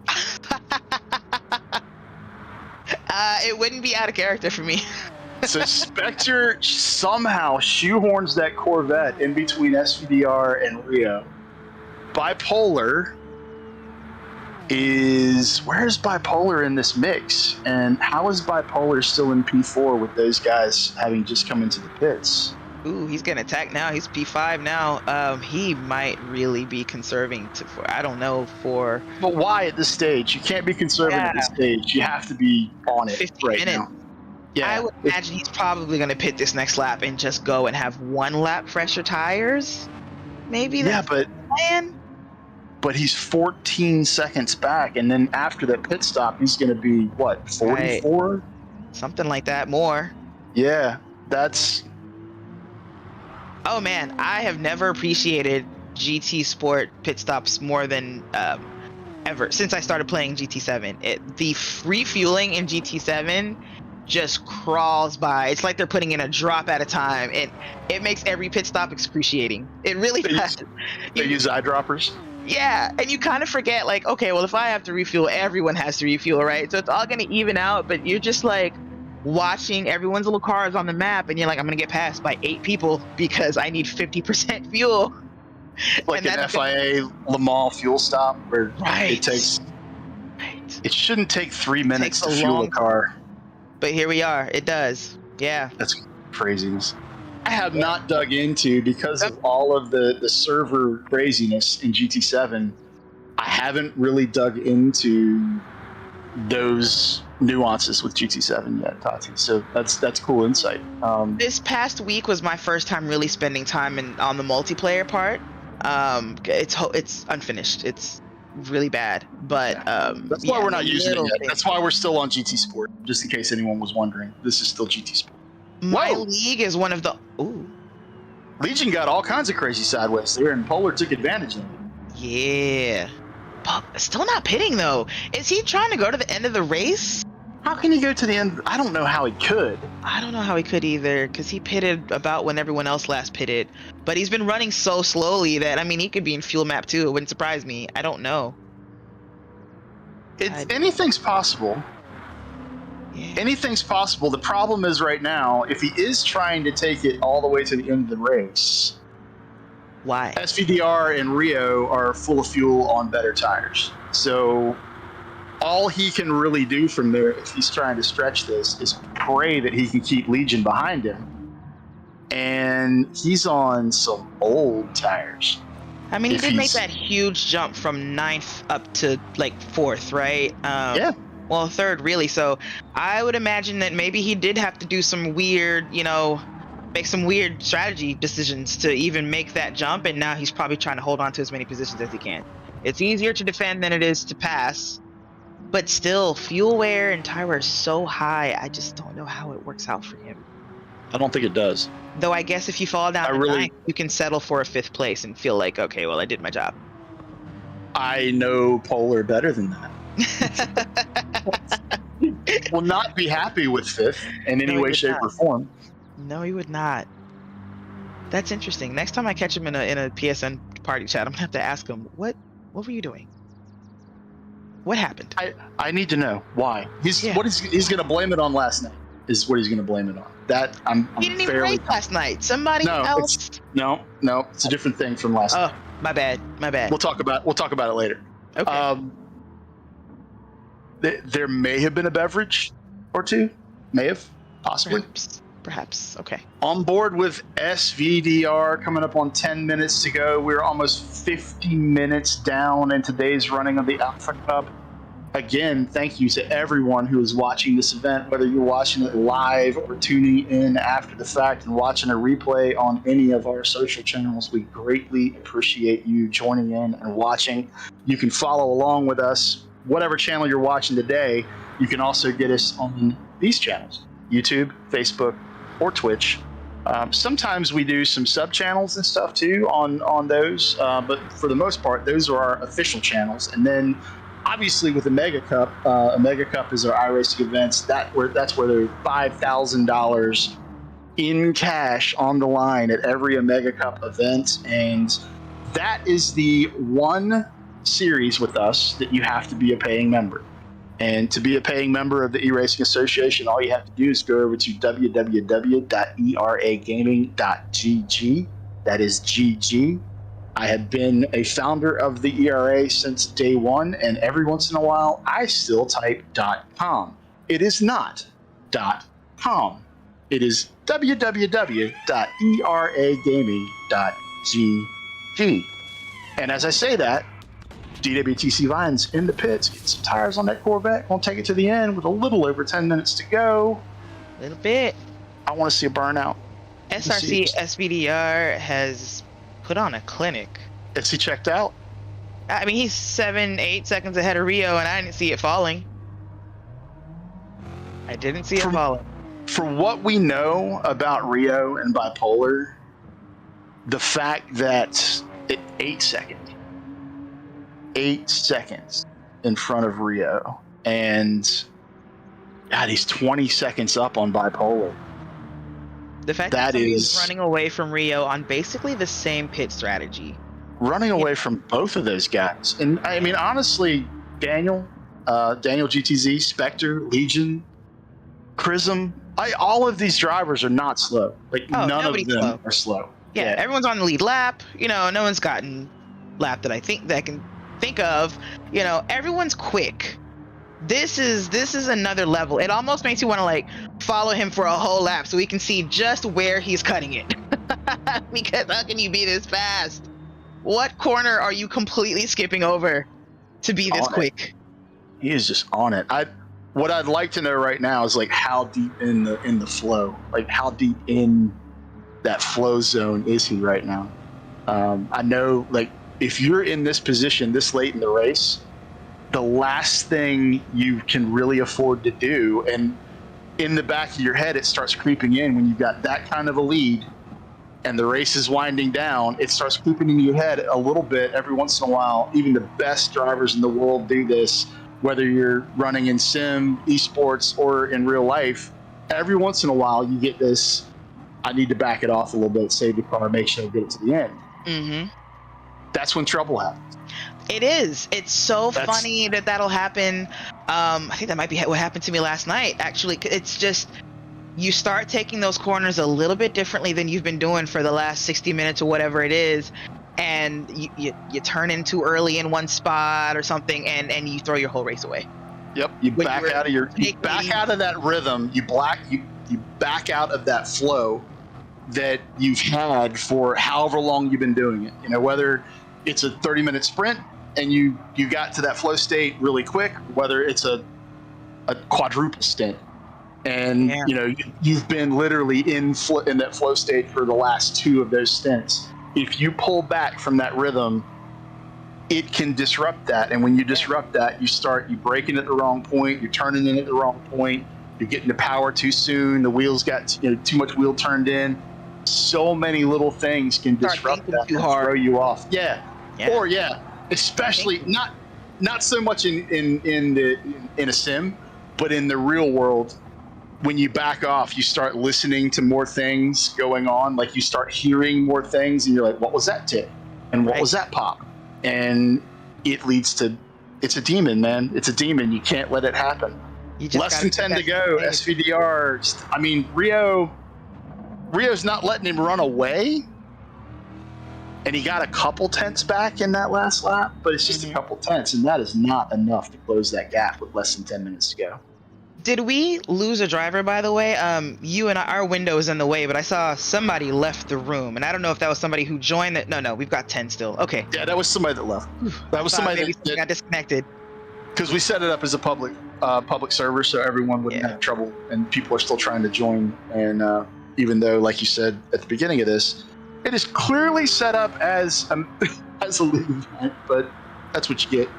It wouldn't be out of character for me. So Spectre somehow shoehorns that Corvette in between SVDR and Rio. Bipolar where's Bipolar in this mix? And how is Bipolar still in P4 with those guys having just come into the pits? Ooh, he's gonna attack now. He's P5 now. He might really be conserving I don't know for. But why at this stage? You can't be conserving at this stage. You have to be on it 50 right minutes. now. Yeah, I would imagine he's probably going to pit this next lap and just go and have one lap fresher tires. Maybe that's the plan. But he's 14 seconds back, and then after that pit stop, he's going to be, what, 44? Right. Something like that, more. Yeah, that's... Oh, man, I have never appreciated GT Sport pit stops more than ever. Since I started playing GT7. The refueling in GT7... just crawls by. It's like they're putting in a drop at a time. It makes every pit stop excruciating. It really does. They use eyedroppers? Yeah, and you kind of forget, like, okay, well, if I have to refuel, everyone has to refuel, right? So it's all going to even out, but you're just like, watching everyone's little cars on the map, and you're like, I'm gonna get passed by 8 people because I need 50% fuel. Like And an that's gonna- FIA Le Mans fuel stop where Right. it takes. Right. It shouldn't take 3 minutes takes to a fuel a long car. But here we are. It does. Yeah. That's craziness. I have not dug into, because of all of the server craziness in GT7. I haven't really dug into those nuances with GT7 yet, Tati. So that's cool insight. This past week was my first time really spending time on the multiplayer part. It's unfinished. It's really bad, but that's why we're not using it yet. things. That's why we're still on GT Sport, just in case anyone was wondering. This is still GT Sport. My Whoa! league is one of the. Ooh. Legion got all kinds of crazy sideways there, and Polar took advantage of it. Yeah. Still not pitting though. Is he trying to go to the end of the race? How can he go to the end? I don't know how he could. I don't know how he could either, because he pitted about when everyone else last pitted. But he's been running so slowly that, I mean, he could be in fuel map too. It wouldn't surprise me. I don't know. Anything's possible. Yeah. Anything's possible. The problem is right now, if he is trying to take it all the way to the end of the race, Why? SVDR and Rio are full of fuel on better tires. So all he can really do from there, if he's trying to stretch this, is pray that he can keep Legion behind him. And he's on some old tires. I mean, he did make that huge jump from 9th up to like 4th, right? Yeah. Well, 3rd really. So I would imagine that maybe he did have to do some weird, make some weird strategy decisions to even make that jump. And now he's probably trying to hold on to as many positions as he can. It's easier to defend than it is to pass. But still, fuel wear and tire wear is so high. I just don't know how it works out for him. I don't think it does. Though I guess if you fall down to 9th, you can settle for a 5th place and feel like, okay, well, I did my job. I know Polar better than that. Will not be happy with 5th in any way, shape, or form. No, he would not. That's interesting. Next time I catch him in a PSN party chat, I'm gonna have to ask him, what were you doing? What happened? I need to know why. He's gonna blame it on last night. Is what he's gonna blame it on. That I'm He didn't even race last night. Somebody else. No, it's a different thing from last night. Oh, my bad. We'll talk about it later. Okay. There may have been a beverage or two. Possibly. Perhaps. Okay. On board with SVDR, coming up on 10 minutes to go. We're almost 50 minutes down in today's running of the Alpha Cup. Again, thank you to everyone who is watching this event, whether you're watching it live or tuning in after the fact and watching a replay on any of our social channels. We greatly appreciate you joining in and watching. You can follow along with us, whatever channel you're watching today. You can also get us on these channels, YouTube, Facebook, or Twitch. Sometimes we do some sub channels and stuff too on those, but for the most part, those are our official channels. And then obviously with the Mega Cup, a Mega Cup is our iRacing events. That's where there's $5,000 in cash on the line at every Mega Cup event, and that is the one series with us that you have to be a paying member. And to be a paying member of the eRacing Association, all you have to do is go over to www.eragaming.gg. That is GG. I have been a founder of the ERA since day one, and every once in a while, I still type .com. It is not .com. It is www.eragaming.gg. And as I say that, DWTC Vines in the pits, get some tires on that Corvette. Gonna take it to the end with a little over 10 minutes to go. A little bit. I want to see a burnout. SRC SVDR has put on a clinic. Is he checked out? I mean, he's 7-8 seconds ahead of Rio, and I didn't see it falling. I didn't see it falling. For what we know about Rio and bipolar, the fact that 8 seconds in front of Rio, and God, he's 20 seconds up on bipolar. The fact that he's running away from Rio on basically the same pit strategy. Running away from both of those guys. And I mean, honestly, Daniel GTZ, Spectre, Legion, Prism. All of these drivers are not slow. Like none of them slow. are slow. Yeah, everyone's on the lead lap. You know, no one's gotten lap that I can think of. You know, everyone's quick. This is another level. It almost makes you want to like follow him for a whole lap so we can see just where he's cutting it. Because how can you be this fast? What corner are you completely skipping over to be this quick? He is just on it. What I'd like to know right now is like how deep in the flow, like how deep in that flow zone is he right now? I know, like, if you're in this position this late in the race, the last thing you can really afford to do, and in the back of your head, it starts creeping in when you've got that kind of a lead and the race is winding down, it starts creeping into your head a little bit every once in a while. Even the best drivers in the world do this, whether you're running in sim, esports, or in real life. Every once in a while, you get this, I need to back it off a little bit, save the car, make sure I get it to the end. Mm-hmm. That's when trouble happens. It is. It's so funny that'll happen. I think that might be what happened to me last night. Actually, it's just you start taking those corners a little bit differently than you've been doing for the last 60 minutes or whatever it is, and you turn in too early in one spot or something, and you throw your whole race away. Yep, you back out of that rhythm. You back out of that flow that you've had for however long you've been doing it. You know, whether it's a 30-minute sprint and you got to that flow state really quick, whether it's a quadruple stint, and you know you've been literally in that flow state for the last 2 of those stints. If you pull back from that rhythm, it can disrupt that, and when you disrupt that, you braking at the wrong point, you're turning in at the wrong point, you're getting the power too soon, the wheels got too much wheel turned in. So many little things can disrupt that and throw you off. Or especially not so much in a sim, but in the real world. When you back off, you start listening to more things going on. Like you start hearing more things, and you're like, "What was that tick? And what was that pop?" And it leads to, it's a demon, man. It's a demon. You can't let it happen. Less than 10 to go. SVDR. I mean, Rio's not letting him run away, and he got a couple tenths back in that last lap, but it's just a couple tenths, and that is not enough to close that gap with less than 10 minutes to go. Did we lose a driver, by the way? You and our window is in the way, but I saw somebody left the room, and I don't know if that was somebody who joined it. No, we've got 10 still. Okay. Yeah, that was somebody that left. That was somebody that got disconnected. Because we set it up as a public server, so everyone wouldn't have trouble, and people are still trying to join. And even though, like you said at the beginning of this, it is clearly set up as a league event, but that's what you get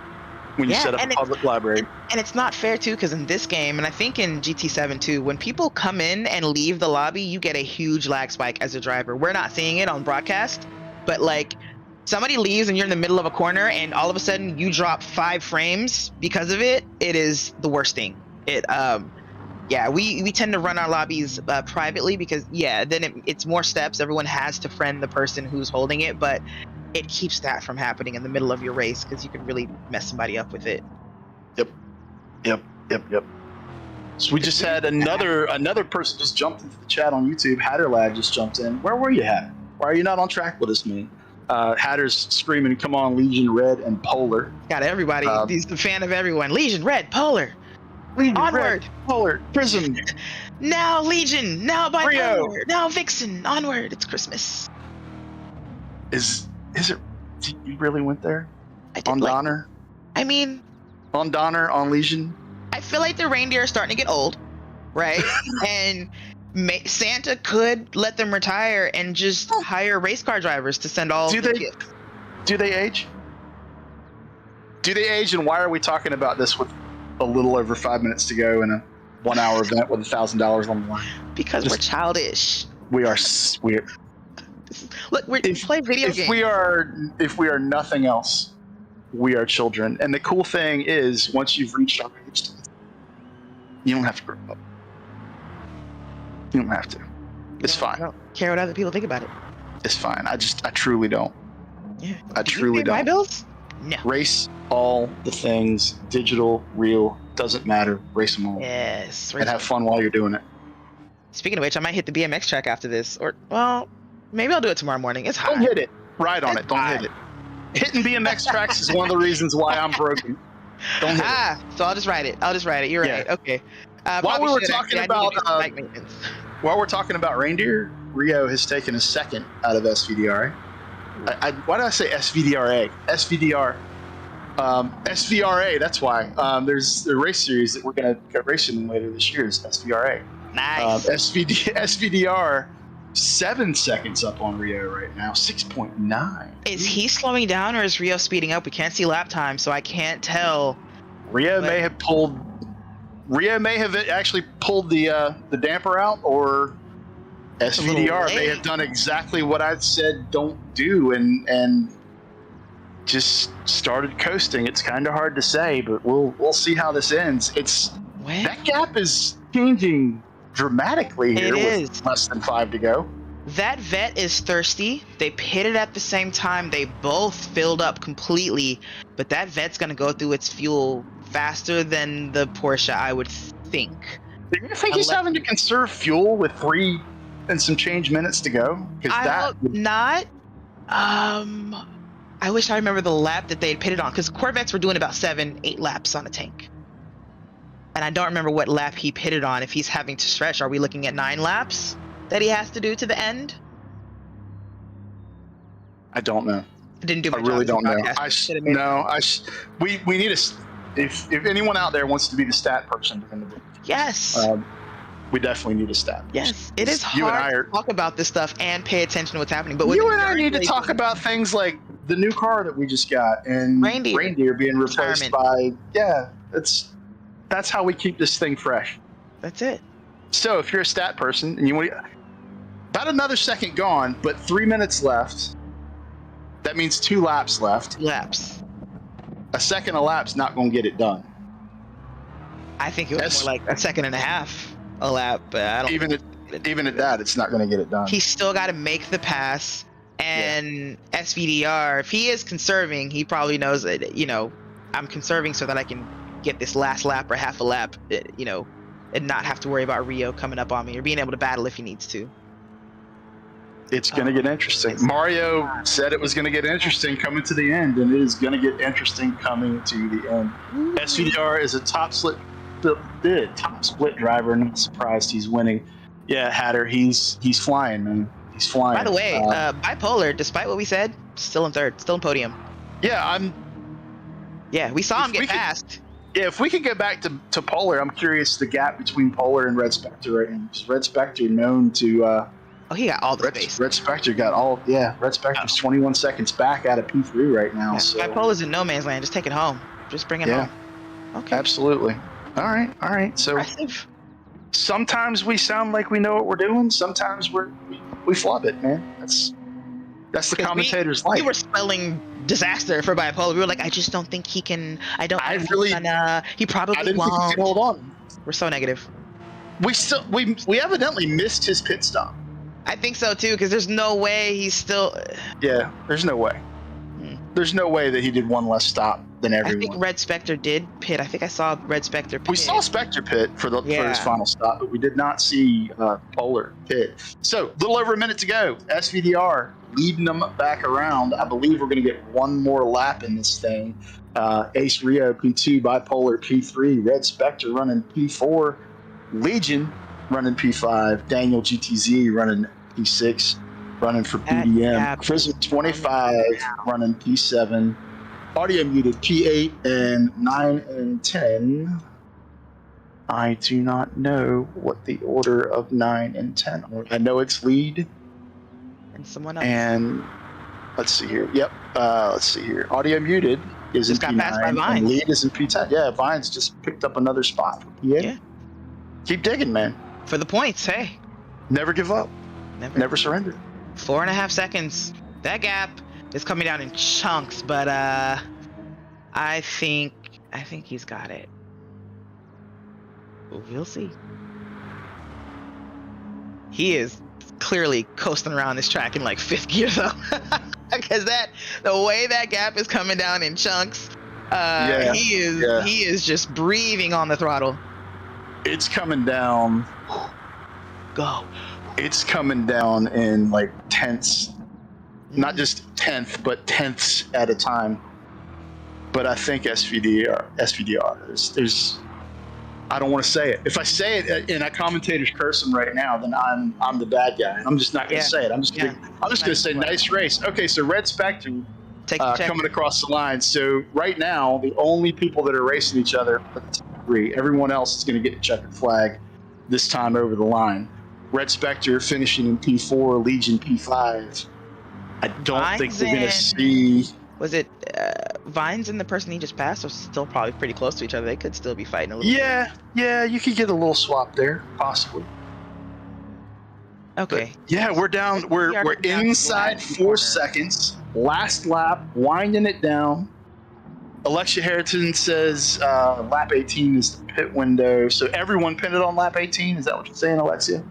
when you set up a public library. And it's not fair too, because in this game, and I think in GT7 too, when people come in and leave the lobby, you get a huge lag spike as a driver. We're not seeing it on broadcast, but like somebody leaves and you're in the middle of a corner and all of a sudden you drop 5 frames because of it. It is the worst thing. We tend to run our lobbies privately because then it's more steps. Everyone has to friend the person who's holding it, but it keeps that from happening in the middle of your race because you can really mess somebody up with it. Yep. So we just had another person just jumped into the chat on YouTube. Hatterlad just jumped in. Where were you, Hatter? Why are you not on track with us, man? Hatter's screaming, "Come on, Legion, Red, and Polar." Got everybody. He's the fan of everyone. Legion, Red, Polar. Legion, onward. Red, Polar, Prism. Now Legion. Now Rio. Bipolar. Now Vixen. Onward. It's Christmas. Is it? You really went there? On Donner? I mean, on Donner, on Legion. I feel like the reindeer are starting to get old, right? And Santa could let them retire and just hire race car drivers to send all. Do they age? Do they age? And why are we talking about this with a little over 5 minutes to go in a 1-hour event with $1,000 on the line? Because we're childish. We are. Look, we play video games. If we are nothing else, we are children. And the cool thing is, once you've reached our age, you don't have to grow up. You don't have to. It's fine. I don't care what other people think about it. It's fine. I truly don't. Yeah. I truly don't. My bills? No. Race all the things, digital, real, Doesn't matter. Race them all. Yes. And have fun while you're doing it. Speaking of which, I might hit the BMX track after this, or well, maybe I'll do it tomorrow morning. It's hot. Don't hit it. Ride on It's it. Don't hot. hit it. Hitting BMX tracks is one of the reasons why I'm broken. Don't hit it. So I'll just ride it. You're Yeah. right. Okay. While we were talking about bike maintenance. while we're talking about reindeer, Rio has taken a second out of SVDRA. Why did I say SVDRA? SVDR. SVRA. That's why. There's a race series that we're going to go racing later this year. Is SVRA. Nice. SVDR. 7 seconds up on Rio right now. 6.9. Is he slowing down or is Rio speeding up? We can't see lap time, so I can't tell. Rio may have actually pulled the damper out, or SVDR may have done exactly what I said don't do and just started coasting. It's kind of hard to say, but we'll see how this ends. That gap is changing dramatically here with less than 5 to go. That vet is thirsty. They pitted at the same time. They both filled up completely, but that vet's going to go through its fuel faster than the Porsche, I would think. Do you think he's having to conserve fuel with 3 and some change minutes to go? I wish I remember the lap that they had pitted on, because Corvettes were doing about 7-8 laps on a tank. And I don't remember what lap he pitted on. If he's having to stretch, are we looking at 9 laps that he has to do to the end? I don't know. I didn't do my I really don't know. We need if anyone out there wants to be the stat person in the book. Yes. We definitely need a stat. Yes. It is hard to talk about this stuff and pay attention to what's happening. But you and I need to talk about things like the new car that we just got and reindeer being replaced by that's how we keep this thing fresh. That's it. So if you're a stat person and you want about another second gone, but 3 minutes left, that means 2 laps left. A second a lap's not going to get it done. I think it was more like a second and a half a lap, but I don't. Even at that, it's not going to get it done. He's still got to make the pass, and SVDR, if he is conserving, he probably knows that I'm conserving so that I can get this last lap or half a lap, and not have to worry about Rio coming up on me or being able to battle if he needs to. It's going to get interesting. Mario said it was going to get interesting coming to the end, and it is going to get interesting coming to the end. SVDR is a top split driver, and I'm surprised he's winning. Yeah, Hatter, he's flying, man. He's flying. By the way, Bipolar, despite what we said, still in third, still in podium. Yeah, we saw him get past. Yeah, if we could go back to Polar, I'm curious the gap between Polar and Red Spectre right now. Red Spectre known to... he got all the space. Red Spectre got all... Yeah, Red Spectre's 21 seconds back out of P3 right now. Yeah, so. Bipolar's in no man's land. Just take it home. Just bring it home. Okay. Absolutely. All right. So impressive. Sometimes we sound like we know what we're doing. Sometimes we flub it, man. That's the commentator's life. We were spelling disaster for Bipolar. We were like, I just don't think he can. He probably won't. Think he can hold on. We're so negative. We evidently missed his pit stop. I think so too, because there's no way he's still. Yeah, there's no way. There's no way that he did one less stop than everyone. I think Red Spectre did pit. I think I saw Red Spectre pit. We saw Spectre pit for his final stop, but we did not see Polar pit. So, a little over a minute to go. SVDR leading them back around. I believe we're going to get one more lap in this thing. Ace Rio P2, Bipolar P3, Red Spectre running P4, Legion running P5, Daniel GTZ running P6. Running for PDM. Prism 25 running P7. Audio muted P8 and 9 and 10. I do not know what the order of 9 and 10 are. I know it's lead. And someone else. And let's see here. Yep. Let's see here. Audio muted is in P9 and lead is in P10. Yeah, Vines just picked up another spot for P8. Yeah. Keep digging, man. For the points, hey. Never give up. Never surrender. 4.5 seconds. That gap is coming down in chunks, but I think he's got it. We'll see. He is clearly coasting around this track in like 5th gear though. Because the way that gap is coming down in chunks, Yeah, yeah. He is just breathing on the throttle. It's coming down. Go. It's coming down in like tenths, not just tenth, but tenths at a time. But I think SVDR. There's. I don't want to say it. If I say it and I commentators curse him right now, then I'm the bad guy. I'm just not going to say it. I'm just going to say nice race. Okay, so Red Spectre coming across the line. So right now, the only people that are racing each other are the top three. Everyone else is going to get a checkered flag this time over the line. Red Spectre finishing in P4, Legion P5. I don't think we're going to see. Was it Vines and the person he just passed are still probably pretty close to each other? They could still be fighting a little bit. Yeah, you could get a little swap there, possibly. Okay. But yeah, we're down. We're inside 4 seconds. Last lap, winding it down. Alexia Harrington says lap 18 is the pit window. So everyone pitted on lap 18. Is that what you're saying, Alexia?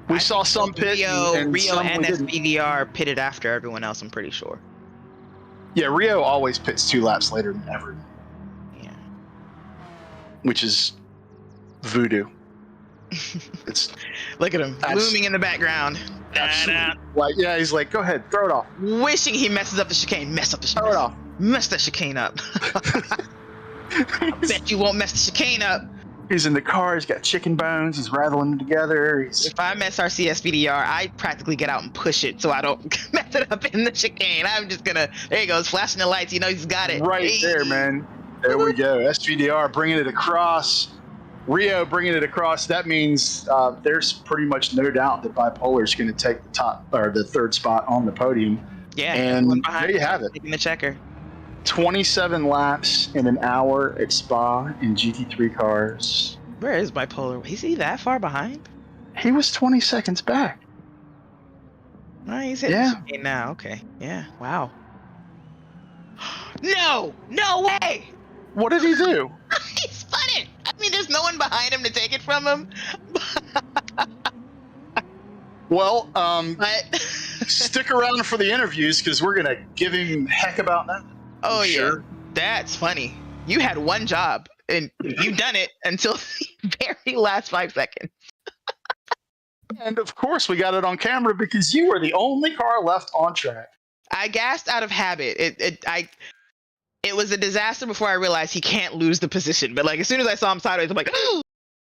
We saw some pit. Rio and SVDR pitted after everyone else, I'm pretty sure. Yeah, Rio always pits 2 laps later than everyone. Yeah. Which is voodoo. It's look at him looming in the background. Like, yeah, he's like, go ahead, throw it off. Wishing he messes up the chicane. Throw it off. Mess that chicane up. I bet you won't mess the chicane up. He's in the car. He's got chicken bones. He's rattling them together. If I'm SRC SVDR, I practically get out and push it so I don't mess it up in the chicane. I'm just gonna. There he goes, flashing the lights. You know he's got it. Right there, man. There we go. SVDR bringing it across. Rio bringing it across. That means there's pretty much no doubt that Bipolar is going to take the top or the 3rd spot on the podium. Yeah, and there you have it. Taking the checker. 27 laps in an hour at Spa in GT3 cars. Where is Bipolar? Is he that far behind? He was 20 seconds back. Oh, he's hitting the chicane now. Okay. Yeah. Wow. No way. What did he do? He spun it. I mean, there's no one behind him to take it from him. Well, stick around for the interviews because we're gonna give him heck about that. Oh yeah, that's funny. You had one job and you've done it until the very last 5 seconds. And of course, we got it on camera because you were the only car left on track. I gassed out of habit. It was a disaster before I realized he can't lose the position. But like as soon as I saw him sideways, I'm like, oh,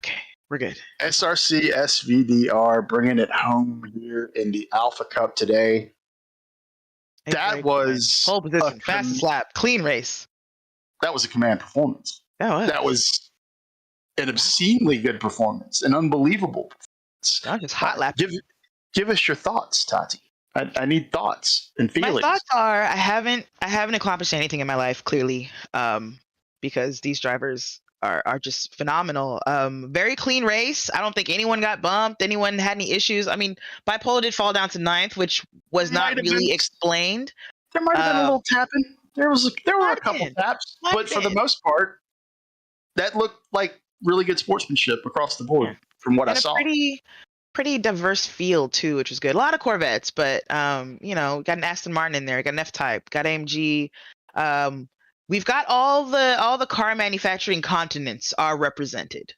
okay, we're good. SRC SVDR bringing it home here in the Alpha Cup today. That was pole position, fastest lap, clean race. That was a command performance. That was an obscenely good performance, an unbelievable performance. Not just hot lap. Give us your thoughts, Tati. I need thoughts and feelings. My thoughts are I haven't accomplished anything in my life clearly, because these drivers are just phenomenal. Very clean race. I don't think anyone got bumped. Anyone had any issues. I mean, Bipolar did fall down to 9th, which was not really explained. There might have been a little tapping. There were a couple taps, but for the most part, that looked like really good sportsmanship across the board from what I saw. Pretty diverse field too, which was good. A lot of Corvettes, but got an Aston Martin in there, got an F-Type, got AMG. We've got all the car manufacturing continents are represented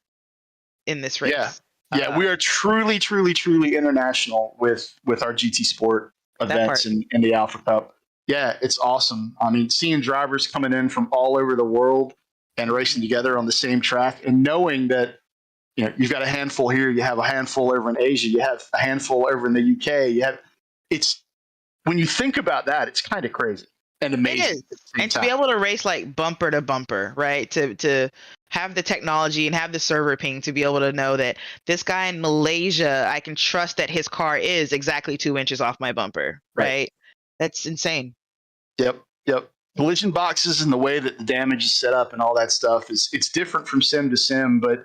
in this race. Yeah, we are truly international with our GT Sport events in the Alpha Cup. Yeah, it's awesome. I mean, seeing drivers coming in from all over the world and racing together on the same track, and knowing that you've got a handful here, you have a handful over in Asia, you have a handful over in the UK. It's when you think about that, it's kind of crazy and amazing. It is. And to be able to race like bumper to bumper, right? To have the technology and have the server ping to be able to know that this guy in Malaysia, I can trust that his car is exactly 2 inches off my bumper, right? That's insane. Yep. Collision boxes and the way that the damage is set up and all that stuff it's different from sim to sim, but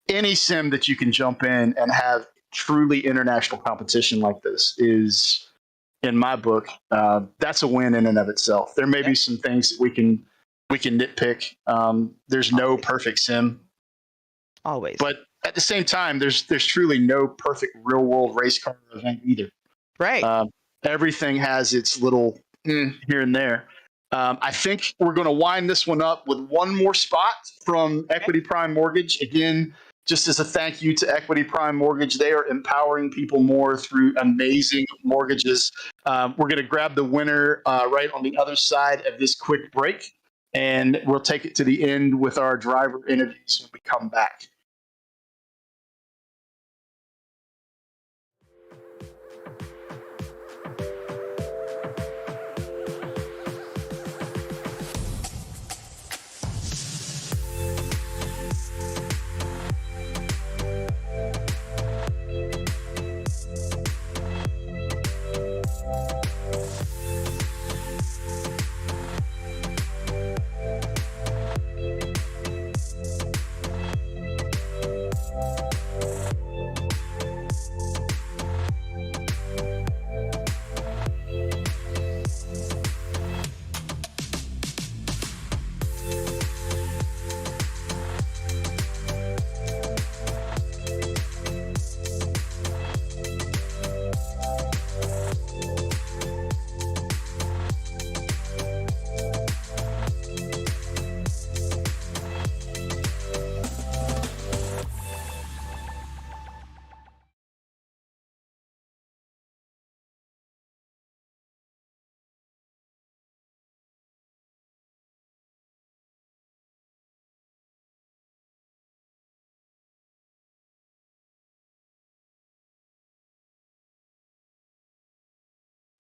any sim that you can jump in and have truly international competition like this is, in my book, that's a win in and of itself. There may be some things that we can nitpick. There's no perfect sim, always, but at the same time, there's truly no perfect real world race car event either. Right. Everything has its little here and there. I think we're going to wind this one up with one more spot from Equity Prime Mortgage. Again, just as a thank you to Equity Prime Mortgage, they are empowering people more through amazing mortgages. We're going to grab the winner right on the other side of this quick break, and we'll take it to the end with our driver interviews when we come back.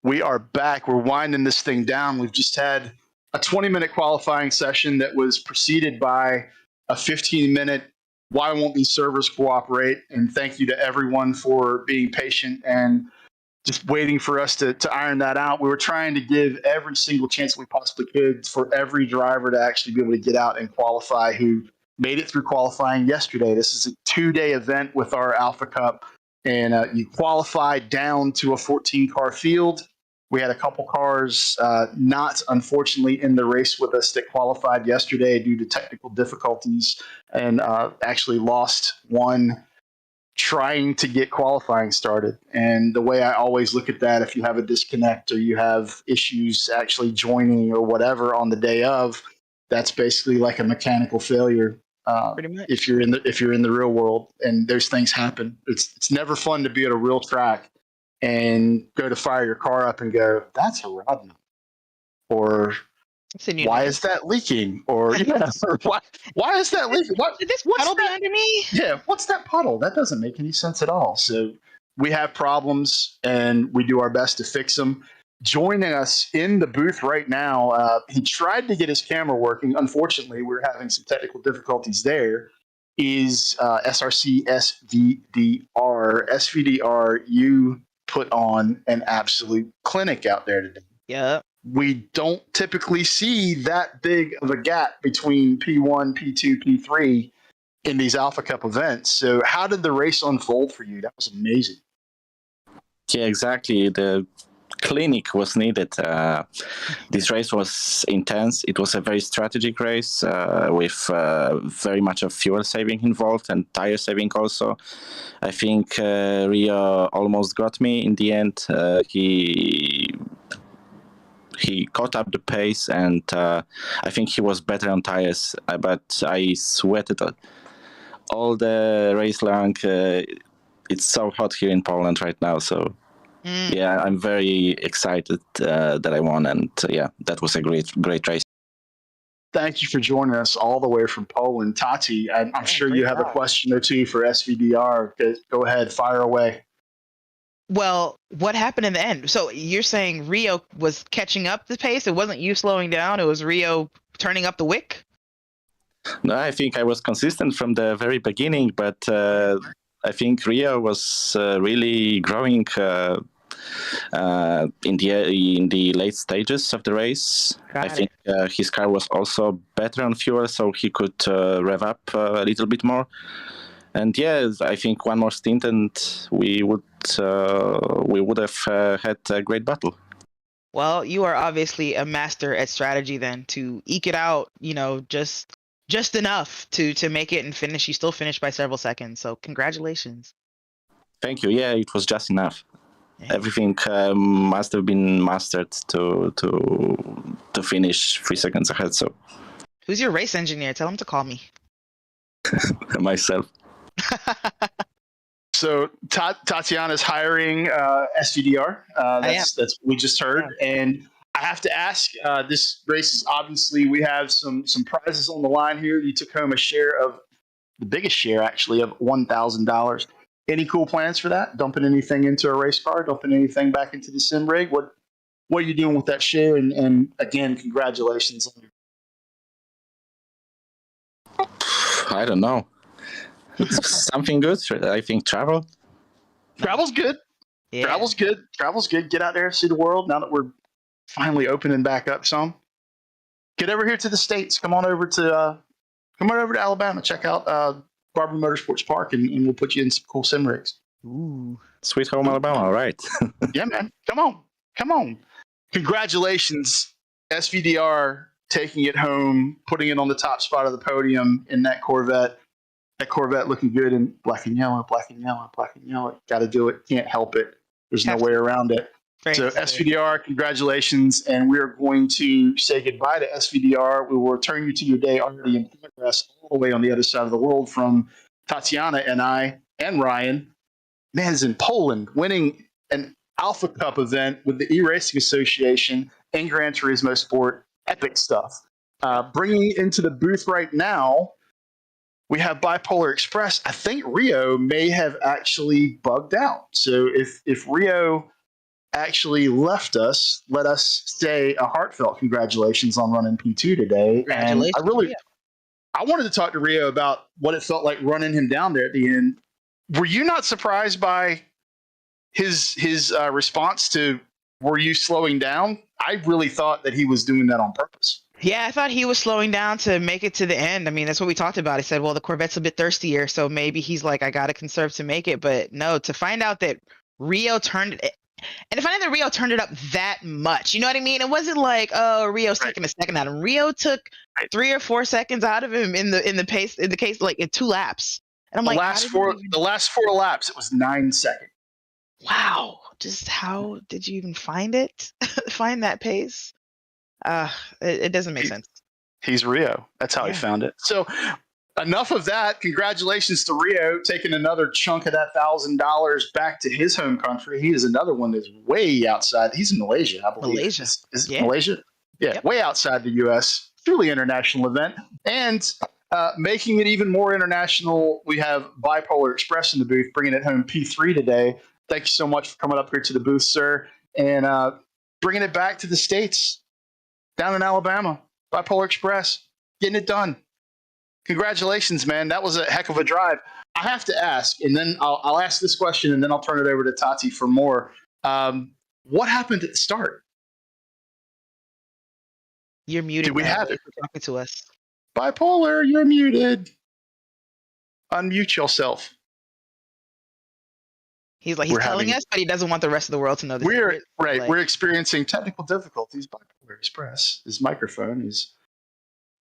We are back. We're winding this thing down. We've just had a 20-minute qualifying session that was preceded by a 15-minute why won't these servers cooperate? And thank you to everyone for being patient and just waiting for us to iron that out. We were trying to give every single chance we possibly could for every driver to actually be able to get out and qualify who made it through qualifying yesterday. This is a 2-day event with our Alpha Cup, and you qualify down to a 14-car field. We had a couple cars not, unfortunately, in the race with us that qualified yesterday due to technical difficulties, and actually lost one trying to get qualifying started. And the way I always look at that, if you have a disconnect or you have issues actually joining or whatever on the day of, that's basically like a mechanical failure. Pretty much. If you're in the real world, and those things happen, it's never fun to be at a real track and go to fire your car up and go, that's a rod nut, or why is that leaking? Or why is that leaking? Did this puddle be under me? Yeah, what's that puddle? That doesn't make any sense at all. So we have problems, and we do our best to fix them. Joining us in the booth right now, he tried to get his camera working. Unfortunately, we're having some technical difficulties there. Is SRC SVDR. SVDR, you put on an absolute clinic out there today. Yeah. We don't typically see that big of a gap between P1, P2, P3 in these Alpha Cup events. So how did the race unfold for you? That was amazing. Yeah, exactly. The clinic was needed. This race was intense. It was a very strategic race with very much of fuel saving involved and tire saving also. I think Rio almost got me in the end. He caught up the pace, and I think he was better on tires. But I sweated all the race long. It's so hot here in Poland right now, so yeah, I'm very excited that I won, and yeah, that was a great race. Thank you for joining us all the way from Poland. Tati, I'm sure you have a question or two for SVDR. Go ahead, fire away. Well, what happened in the end? So you're saying Rio was catching up the pace? It wasn't you slowing down, it was Rio turning up the wick? No, I think I was consistent from the very beginning, but I think Rio was really growing in the late stages of the race. I think his car was also better on fuel, so he could rev up a little bit more. And yeah, I think one more stint, and we would have had a great battle. Well, you are obviously a master at strategy then to eke it out, just enough to make it and finish. You still finished by several seconds, so congratulations. Thank you. Yeah, it was just enough. Everything must have been mastered to finish 3 seconds ahead. So Who's your race engineer? Tell him to call me. myself. So Tatiana's hiring SVDR. That's what we just heard, and I have to ask. This race is obviously we have some prizes on the line here. You took home a share of the biggest share actually of $1,000. Any cool plans for that? Dumping anything into a race car? Dumping anything back into the sim rig? What are you doing with that share? And again, congratulations. I don't know. Something good. I think travel. Travel's good. Yeah. Travel's good. Travel's good. Get out there, see the world. Now that we're finally opening back up some, get over here to the States. Come on over to Alabama. Check out Barber Motorsports Park, and we'll put you in some cool sim rigs. Ooh. Sweet home Alabama. All right. Yeah, man. Come on. Congratulations, SVDR, taking it home, putting it on the top spot of the podium in that Corvette. That Corvette looking good in black and yellow. Got to do it. Can't help it. There's no way around it. So SVDR, congratulations. And we're going to say goodbye to SVDR. We will return you to your day already in progress all the way on the other side of the world from Tatiana and I and Ryan. Man is in Poland winning an Alpha Cup event with the eRacing Association and Gran Turismo Sport. Epic stuff. Bringing into the booth right now, we have Bipolar Express. I think Rio may have actually bugged out. So if Rio actually left us, let us say a heartfelt congratulations on running P2 today. And I wanted to talk to Rio about what it felt like running him down there at the end. Were you not surprised by his response to, were you slowing down? I really thought that he was doing that on purpose. Yeah, I thought he was slowing down to make it to the end. I mean, that's what we talked about. He said, well, the Corvette's a bit thirstier, so maybe he's like, I got to conserve to make it. But no, to find out that Rio turned it, and to find out that Rio turned it up that much, you know what I mean? It wasn't like, oh, Rio's taking a second out of him. Rio took 3 or 4 seconds out of him in the case, like in 2 laps. And I'm the last 4 laps, it was 9 seconds. Wow. Just how did you even find it? Find that pace? It doesn't make sense. He's Rio. That's how he found it. So enough of that. Congratulations to Rio taking another chunk of that $1,000 back to his home country. He is another one that's way outside. He's in Malaysia, I believe. Malaysia. Is it Malaysia? Yeah, way outside the U.S. Truly international event. And making it even more international, we have Bipolar Express in the booth, bringing it home P3 today. Thank you so much for coming up here to the booth, sir, and bringing it back to the States, down in Alabama. Bipolar Express, getting it done. Congratulations, man. That was a heck of a drive. I have to ask, and then I'll ask this question, and then I'll turn it over to Tati for more. What happened at the start? You're muted. Did we have it? Talking to us. Bipolar, you're muted. Unmute yourself. He's telling us, but he doesn't want the rest of the world to know this. We're experiencing technical difficulties. Bipolar Express, his microphone is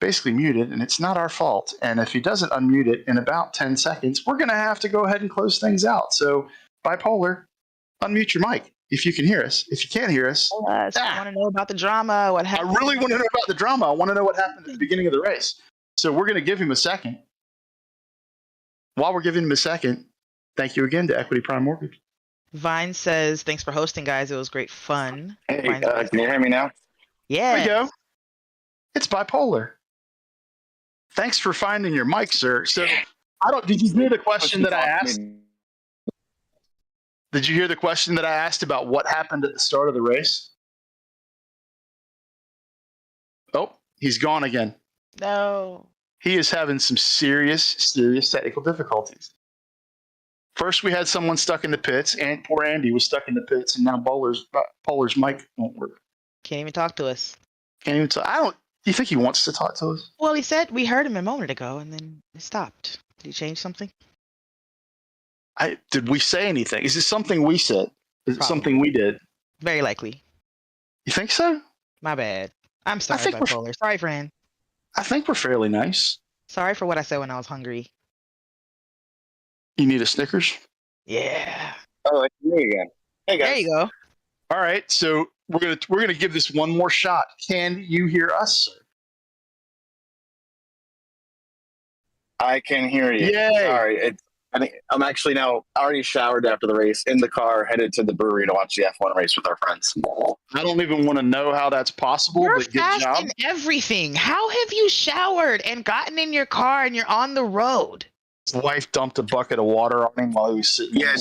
basically muted, and it's not our fault. And if he doesn't unmute it in about 10 seconds, we're going to have to go ahead and close things out. So, Bipolar, unmute your mic if you can hear us. If you can't hear us, I want to know about the drama. What happened? I really want to know about the drama. I want to know what happened at the beginning of the race. So we're going to give him a second. While we're giving him a second, thank you again to Equity Prime Mortgage. Vine says, thanks for hosting, guys. It was great fun. Hey, can you hear me now? Yeah. There we go. It's Bipolar. Thanks for finding your mic, sir. So, did you hear the question that I asked? Did you hear the question that I asked about what happened at the start of the race? Oh, he's gone again. No. He is having some serious technical difficulties. First, we had someone stuck in the pits, and poor Andy was stuck in the pits, and now Polar's mic won't work. Can't even talk to us. Can't even talk. Do you think he wants to talk to us? Well, he said we heard him a moment ago, and then it stopped. Did he change something? Did we say anything? Is this something we said? Is it something we did? Very likely. You think so? My bad. I'm sorry, Bipolar. Sorry, friend. I think we're fairly nice. Sorry for what I said when I was hungry. You need a Snickers? Yeah. Oh, it's me again. Hey There guys, you go. All right, so we're gonna give this one more shot. Can you hear us, sir? I can hear you. Yay! Sorry, I'm actually now already showered after the race in the car, headed to the brewery to watch the F1 race with our friends. I don't even want to know how that's possible, You're but good fast job. in everything. How have you showered and gotten in your car and you're on the road? His wife dumped a bucket of water on him while he was sitting. Yeah,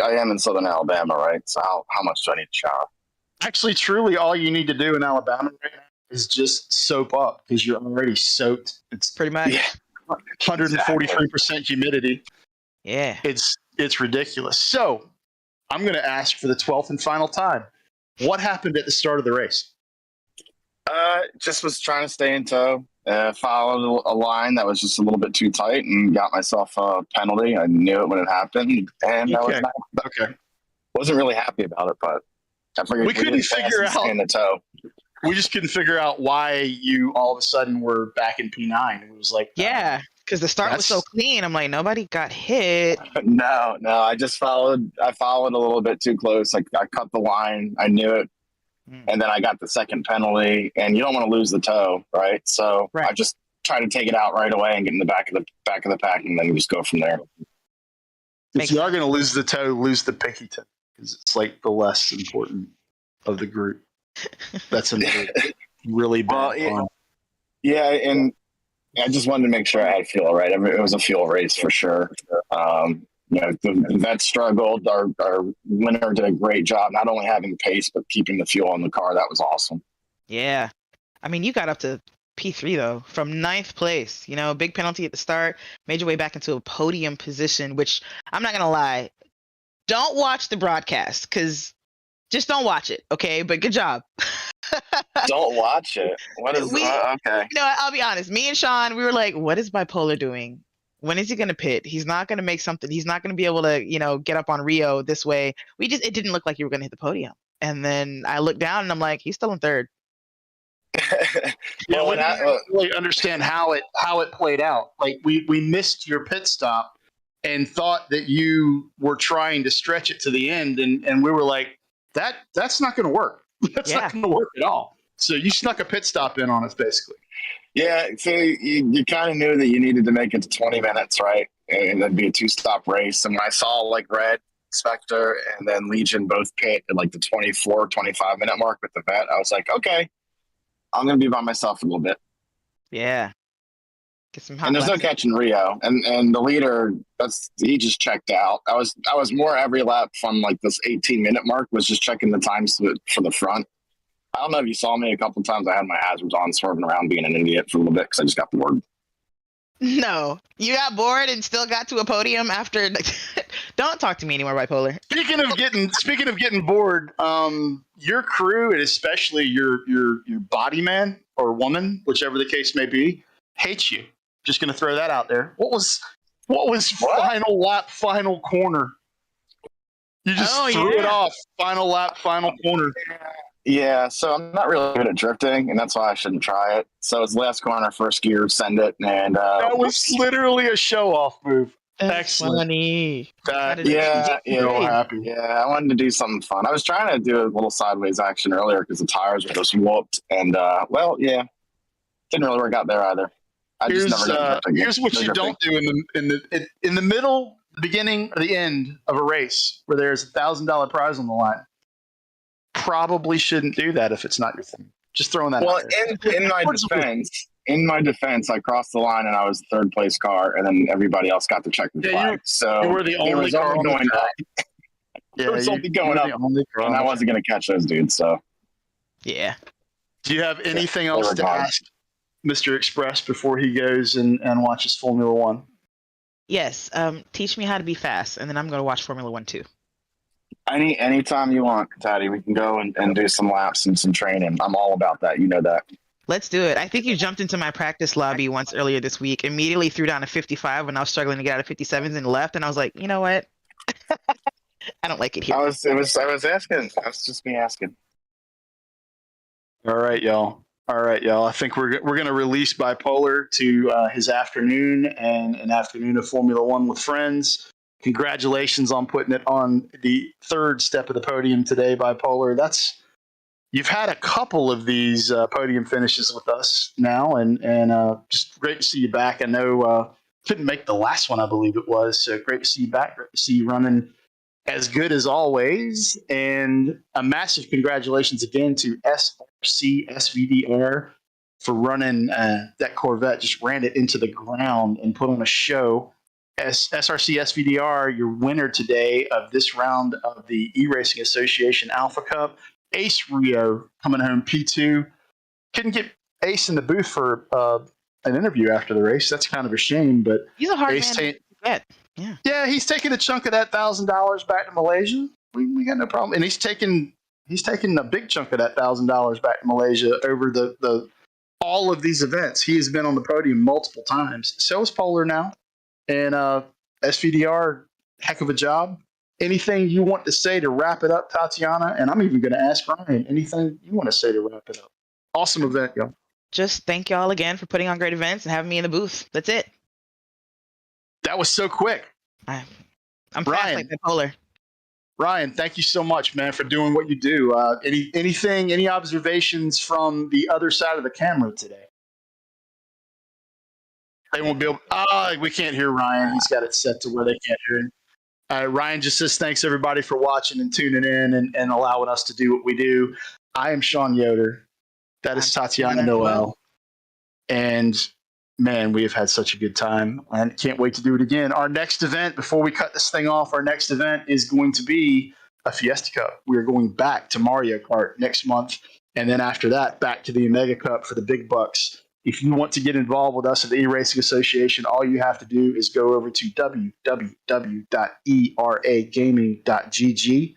I am in Southern Alabama, right? So how much do I need to shower? Actually, truly, all you need to do in Alabama right now is just soap up because you're already soaked. It's Pretty much. Yeah. 143% humidity. Yeah. It's ridiculous. So I'm going to ask for the 12th and final time. What happened at the start of the race? Just was trying to stay in tow. Followed a line that was just a little bit too tight and got myself a penalty. I knew it when it happened, and Okay. Okay. wasn't really happy about it, but I figured We couldn't figure out. in the tow. We just couldn't figure out why you all of a sudden were back in P9. It was like, Yeah. Because the start was so clean. I'm like, nobody got hit. No, I just followed. I followed a little bit too close. I cut the line. I knew it, and then I got the second penalty. And you don't want to lose the tow, right? So I just try to take it out right away and get in the back of the pack, and then just go from there. If you are going to lose the toe, lose the pinky toe because it's like the less important of the group. That's a really bad one. Yeah, and I just wanted to make sure I had fuel, right? I mean, it was a fuel race for sure. The vets struggled. Our winner did a great job, not only having pace, but keeping the fuel in the car. That was awesome. Yeah. I mean, you got up to P3, though, from 9th place. Big penalty at the start, made your way back into a podium position, which I'm not going to lie. Don't watch the broadcast because just don't watch it, okay? But good job. Don't watch it. What is okay? I'll be honest. Me and Sean, we were like, what is Bipolar doing? When is he going to pit? He's not going to make something. He's not going to be able to, get up on Rio this way. It didn't look like you were going to hit the podium. And then I looked down and I'm like, he's still in 3rd. Yeah, we didn't really understand how it played out. Like we missed your pit stop and thought that you were trying to stretch it to the end, and we were like, that's not going to work. That's not going to work at all. So you snuck a pit stop in on us, basically. Yeah, so you kind of knew that you needed to make it to 20 minutes, right? And that'd be a 2-stop race. And when I saw like Red, Spectre, and then Legion both pit at like the 24, 25-minute mark with the vet, I was like, okay, I'm going to be by myself a little bit. Yeah. Get some hot and there's no catching Rio. And the leader, he just checked out. I was more every lap from like this 18-minute mark, was just checking the times for the front. I don't know if you saw me a couple times. I had my hazards on, swerving around, being an idiot for a little bit because I just got bored. No, you got bored and still got to a podium after. Don't talk to me anymore, Bipolar. Speaking of getting bored, your crew and especially your body man or woman, whichever the case may be, hates you. Just going to throw that out there. What was final lap, final corner? You just threw it off. Final lap, final corner. Yeah, so I'm not really good at drifting, and that's why I shouldn't try it. So it's last corner, first gear, send it, and that was literally a show-off move. Excellent. Funny. Yeah. I wanted to do something fun. I was trying to do a little sideways action earlier because the tires were just whooped, and didn't really work out there either. Here's what you don't do in the middle, the beginning, or the end of a race where there's $1,000 prize on the line. Probably shouldn't do that if it's not your thing. Just throwing that out there. In my defense, I crossed the line and I was third place car, and then everybody else got to check the flag. So you were the only car going up. It was only going up, and I wasn't going to catch those dudes. So yeah. Do you have anything else to ask Mr. Express before he goes and watches Formula One? Yes. Teach me how to be fast, and then I'm going to watch Formula One too. Anytime you want, Taddy, we can go and do some laps and some training. I'm all about that. You know that. Let's do it. I think you jumped into my practice lobby once earlier this week, immediately threw down a 55 when I was struggling to get out of 57s and left, and I was like, you know what? I don't like it here. I was asking. I was just me asking. All right, y'all. I think we're gonna release Bipolar to his afternoon and an afternoon of Formula One with friends. Congratulations on putting it on the third step of the podium today, Bipolar. You've had a couple of these podium finishes with us now, and just great to see you back. I know couldn't make the last one, I believe it was. So great to see you back. Great to see you running as good as always. And a massive congratulations again to SRC SVDR for running that Corvette. Just ran it into the ground and put on a show. SRC SVDR, your winner today of this round of the eRacing Association Alpha Cup. Ace Rio coming home P2. Couldn't get Ace in the booth for an interview after the race. That's kind of a shame, but he's a hard Ace man to get. Yeah, he's taking a chunk of that $1,000 back to Malaysia. We got no problem, and he's taking a big chunk of that $1,000 back to Malaysia over the all of these events. He has been on the podium multiple times. So is Polar now, and SVDR, heck of a job. Anything you want to say to wrap it up, Tatiana? And I'm even going to ask Ryan, anything you want to say to wrap it up? Awesome event, y'all. Just thank y'all again for putting on great events and having me in the booth. That's it. That was so quick. I'm fast like Bipolar. Ryan, thank you so much, man, for doing what you do. Any observations from the other side of the camera today? They won't be able. We can't hear Ryan. He's got it set to where they can't hear him. Ryan just says thanks everybody for watching and tuning in and allowing us to do what we do. I am Sean Yoder. That is Tatiana Noel. And man, we have had such a good time and can't wait to do it again. Our next event, before we cut this thing off, our next event is going to be a Fiesta Cup. We are going back to Mario Kart next month. And then after that, back to the Omega Cup for the big bucks. If you want to get involved with us at the eRacing Association, all you have to do is go over to www.eragaming.gg,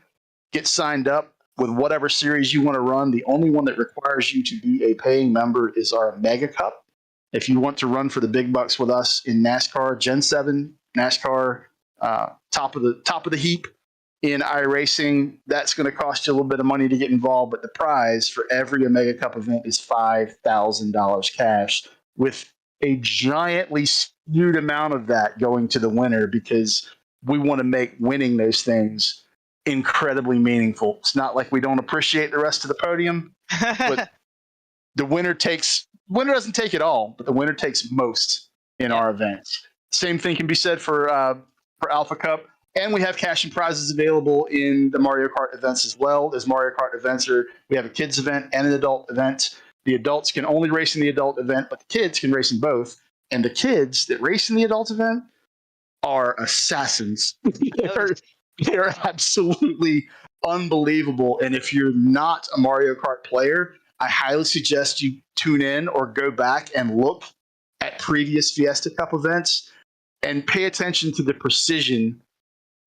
get signed up with whatever series you want to run. The only one that requires you to be a paying member is our Mega Cup. If you want to run for the big bucks with us in NASCAR, Gen 7, NASCAR, top of the heap in iRacing, that's going to cost you a little bit of money to get involved, but the prize for every Omega Cup event is $5,000 cash, with a giantly skewed amount of that going to the winner, because we want to make winning those things incredibly meaningful. It's not like we don't appreciate the rest of the podium, but the winner doesn't take it all, but the winner takes most in our events. Same thing can be said for Alpha Cup. And we have cash and prizes available in the Mario Kart events as well. As Mario Kart events we have a kids event and an adult event. The adults can only race in the adult event, but the kids can race in both. And the kids that race in the adult event are assassins. They're absolutely unbelievable. And if you're not a Mario Kart player, I highly suggest you tune in or go back and look at previous Fiesta Cup events and pay attention to the precision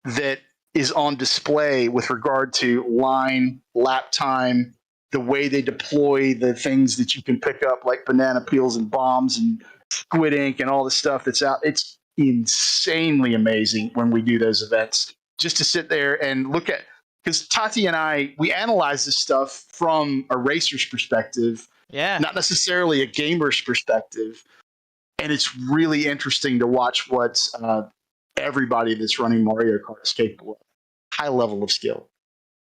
that is on display with regard to line, lap time, the way they deploy the things that you can pick up, like banana peels and bombs and squid ink and all the stuff that's out. It's insanely amazing when we do those events. Just to sit there and look at, because Tati and I, we analyze this stuff from a racer's perspective, not necessarily a gamer's perspective. And it's really interesting to watch what everybody that's running Mario Kart is capable of. High level of skill.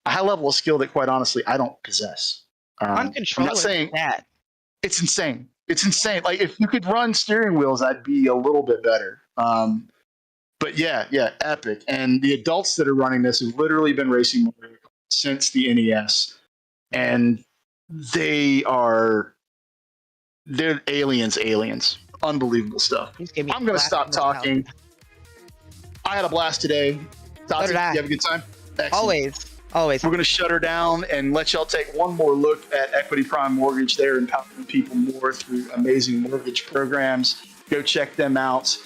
A high level of skill that, quite honestly, I don't possess. I'm not saying that. It's insane. It's insane. Like, if you could run steering wheels, I'd be a little bit better. But yeah, epic. And the adults that are running this have literally been racing Mario Kart since the NES. And they're aliens. Unbelievable stuff. I'm going to stop talking. I had a blast today. Tati, you have a good time? Excellent. Always. We're going to shut her down and let y'all take one more look at Equity Prime Mortgage. They're empowering people more through amazing mortgage programs. Go check them out.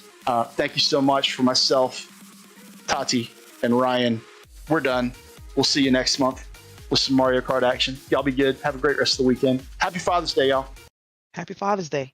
Thank you so much. For myself, Tati, and Ryan, we're done. We'll see you next month with some Mario Kart action. Y'all be good. Have a great rest of the weekend. Happy Father's Day, y'all. Happy Father's Day.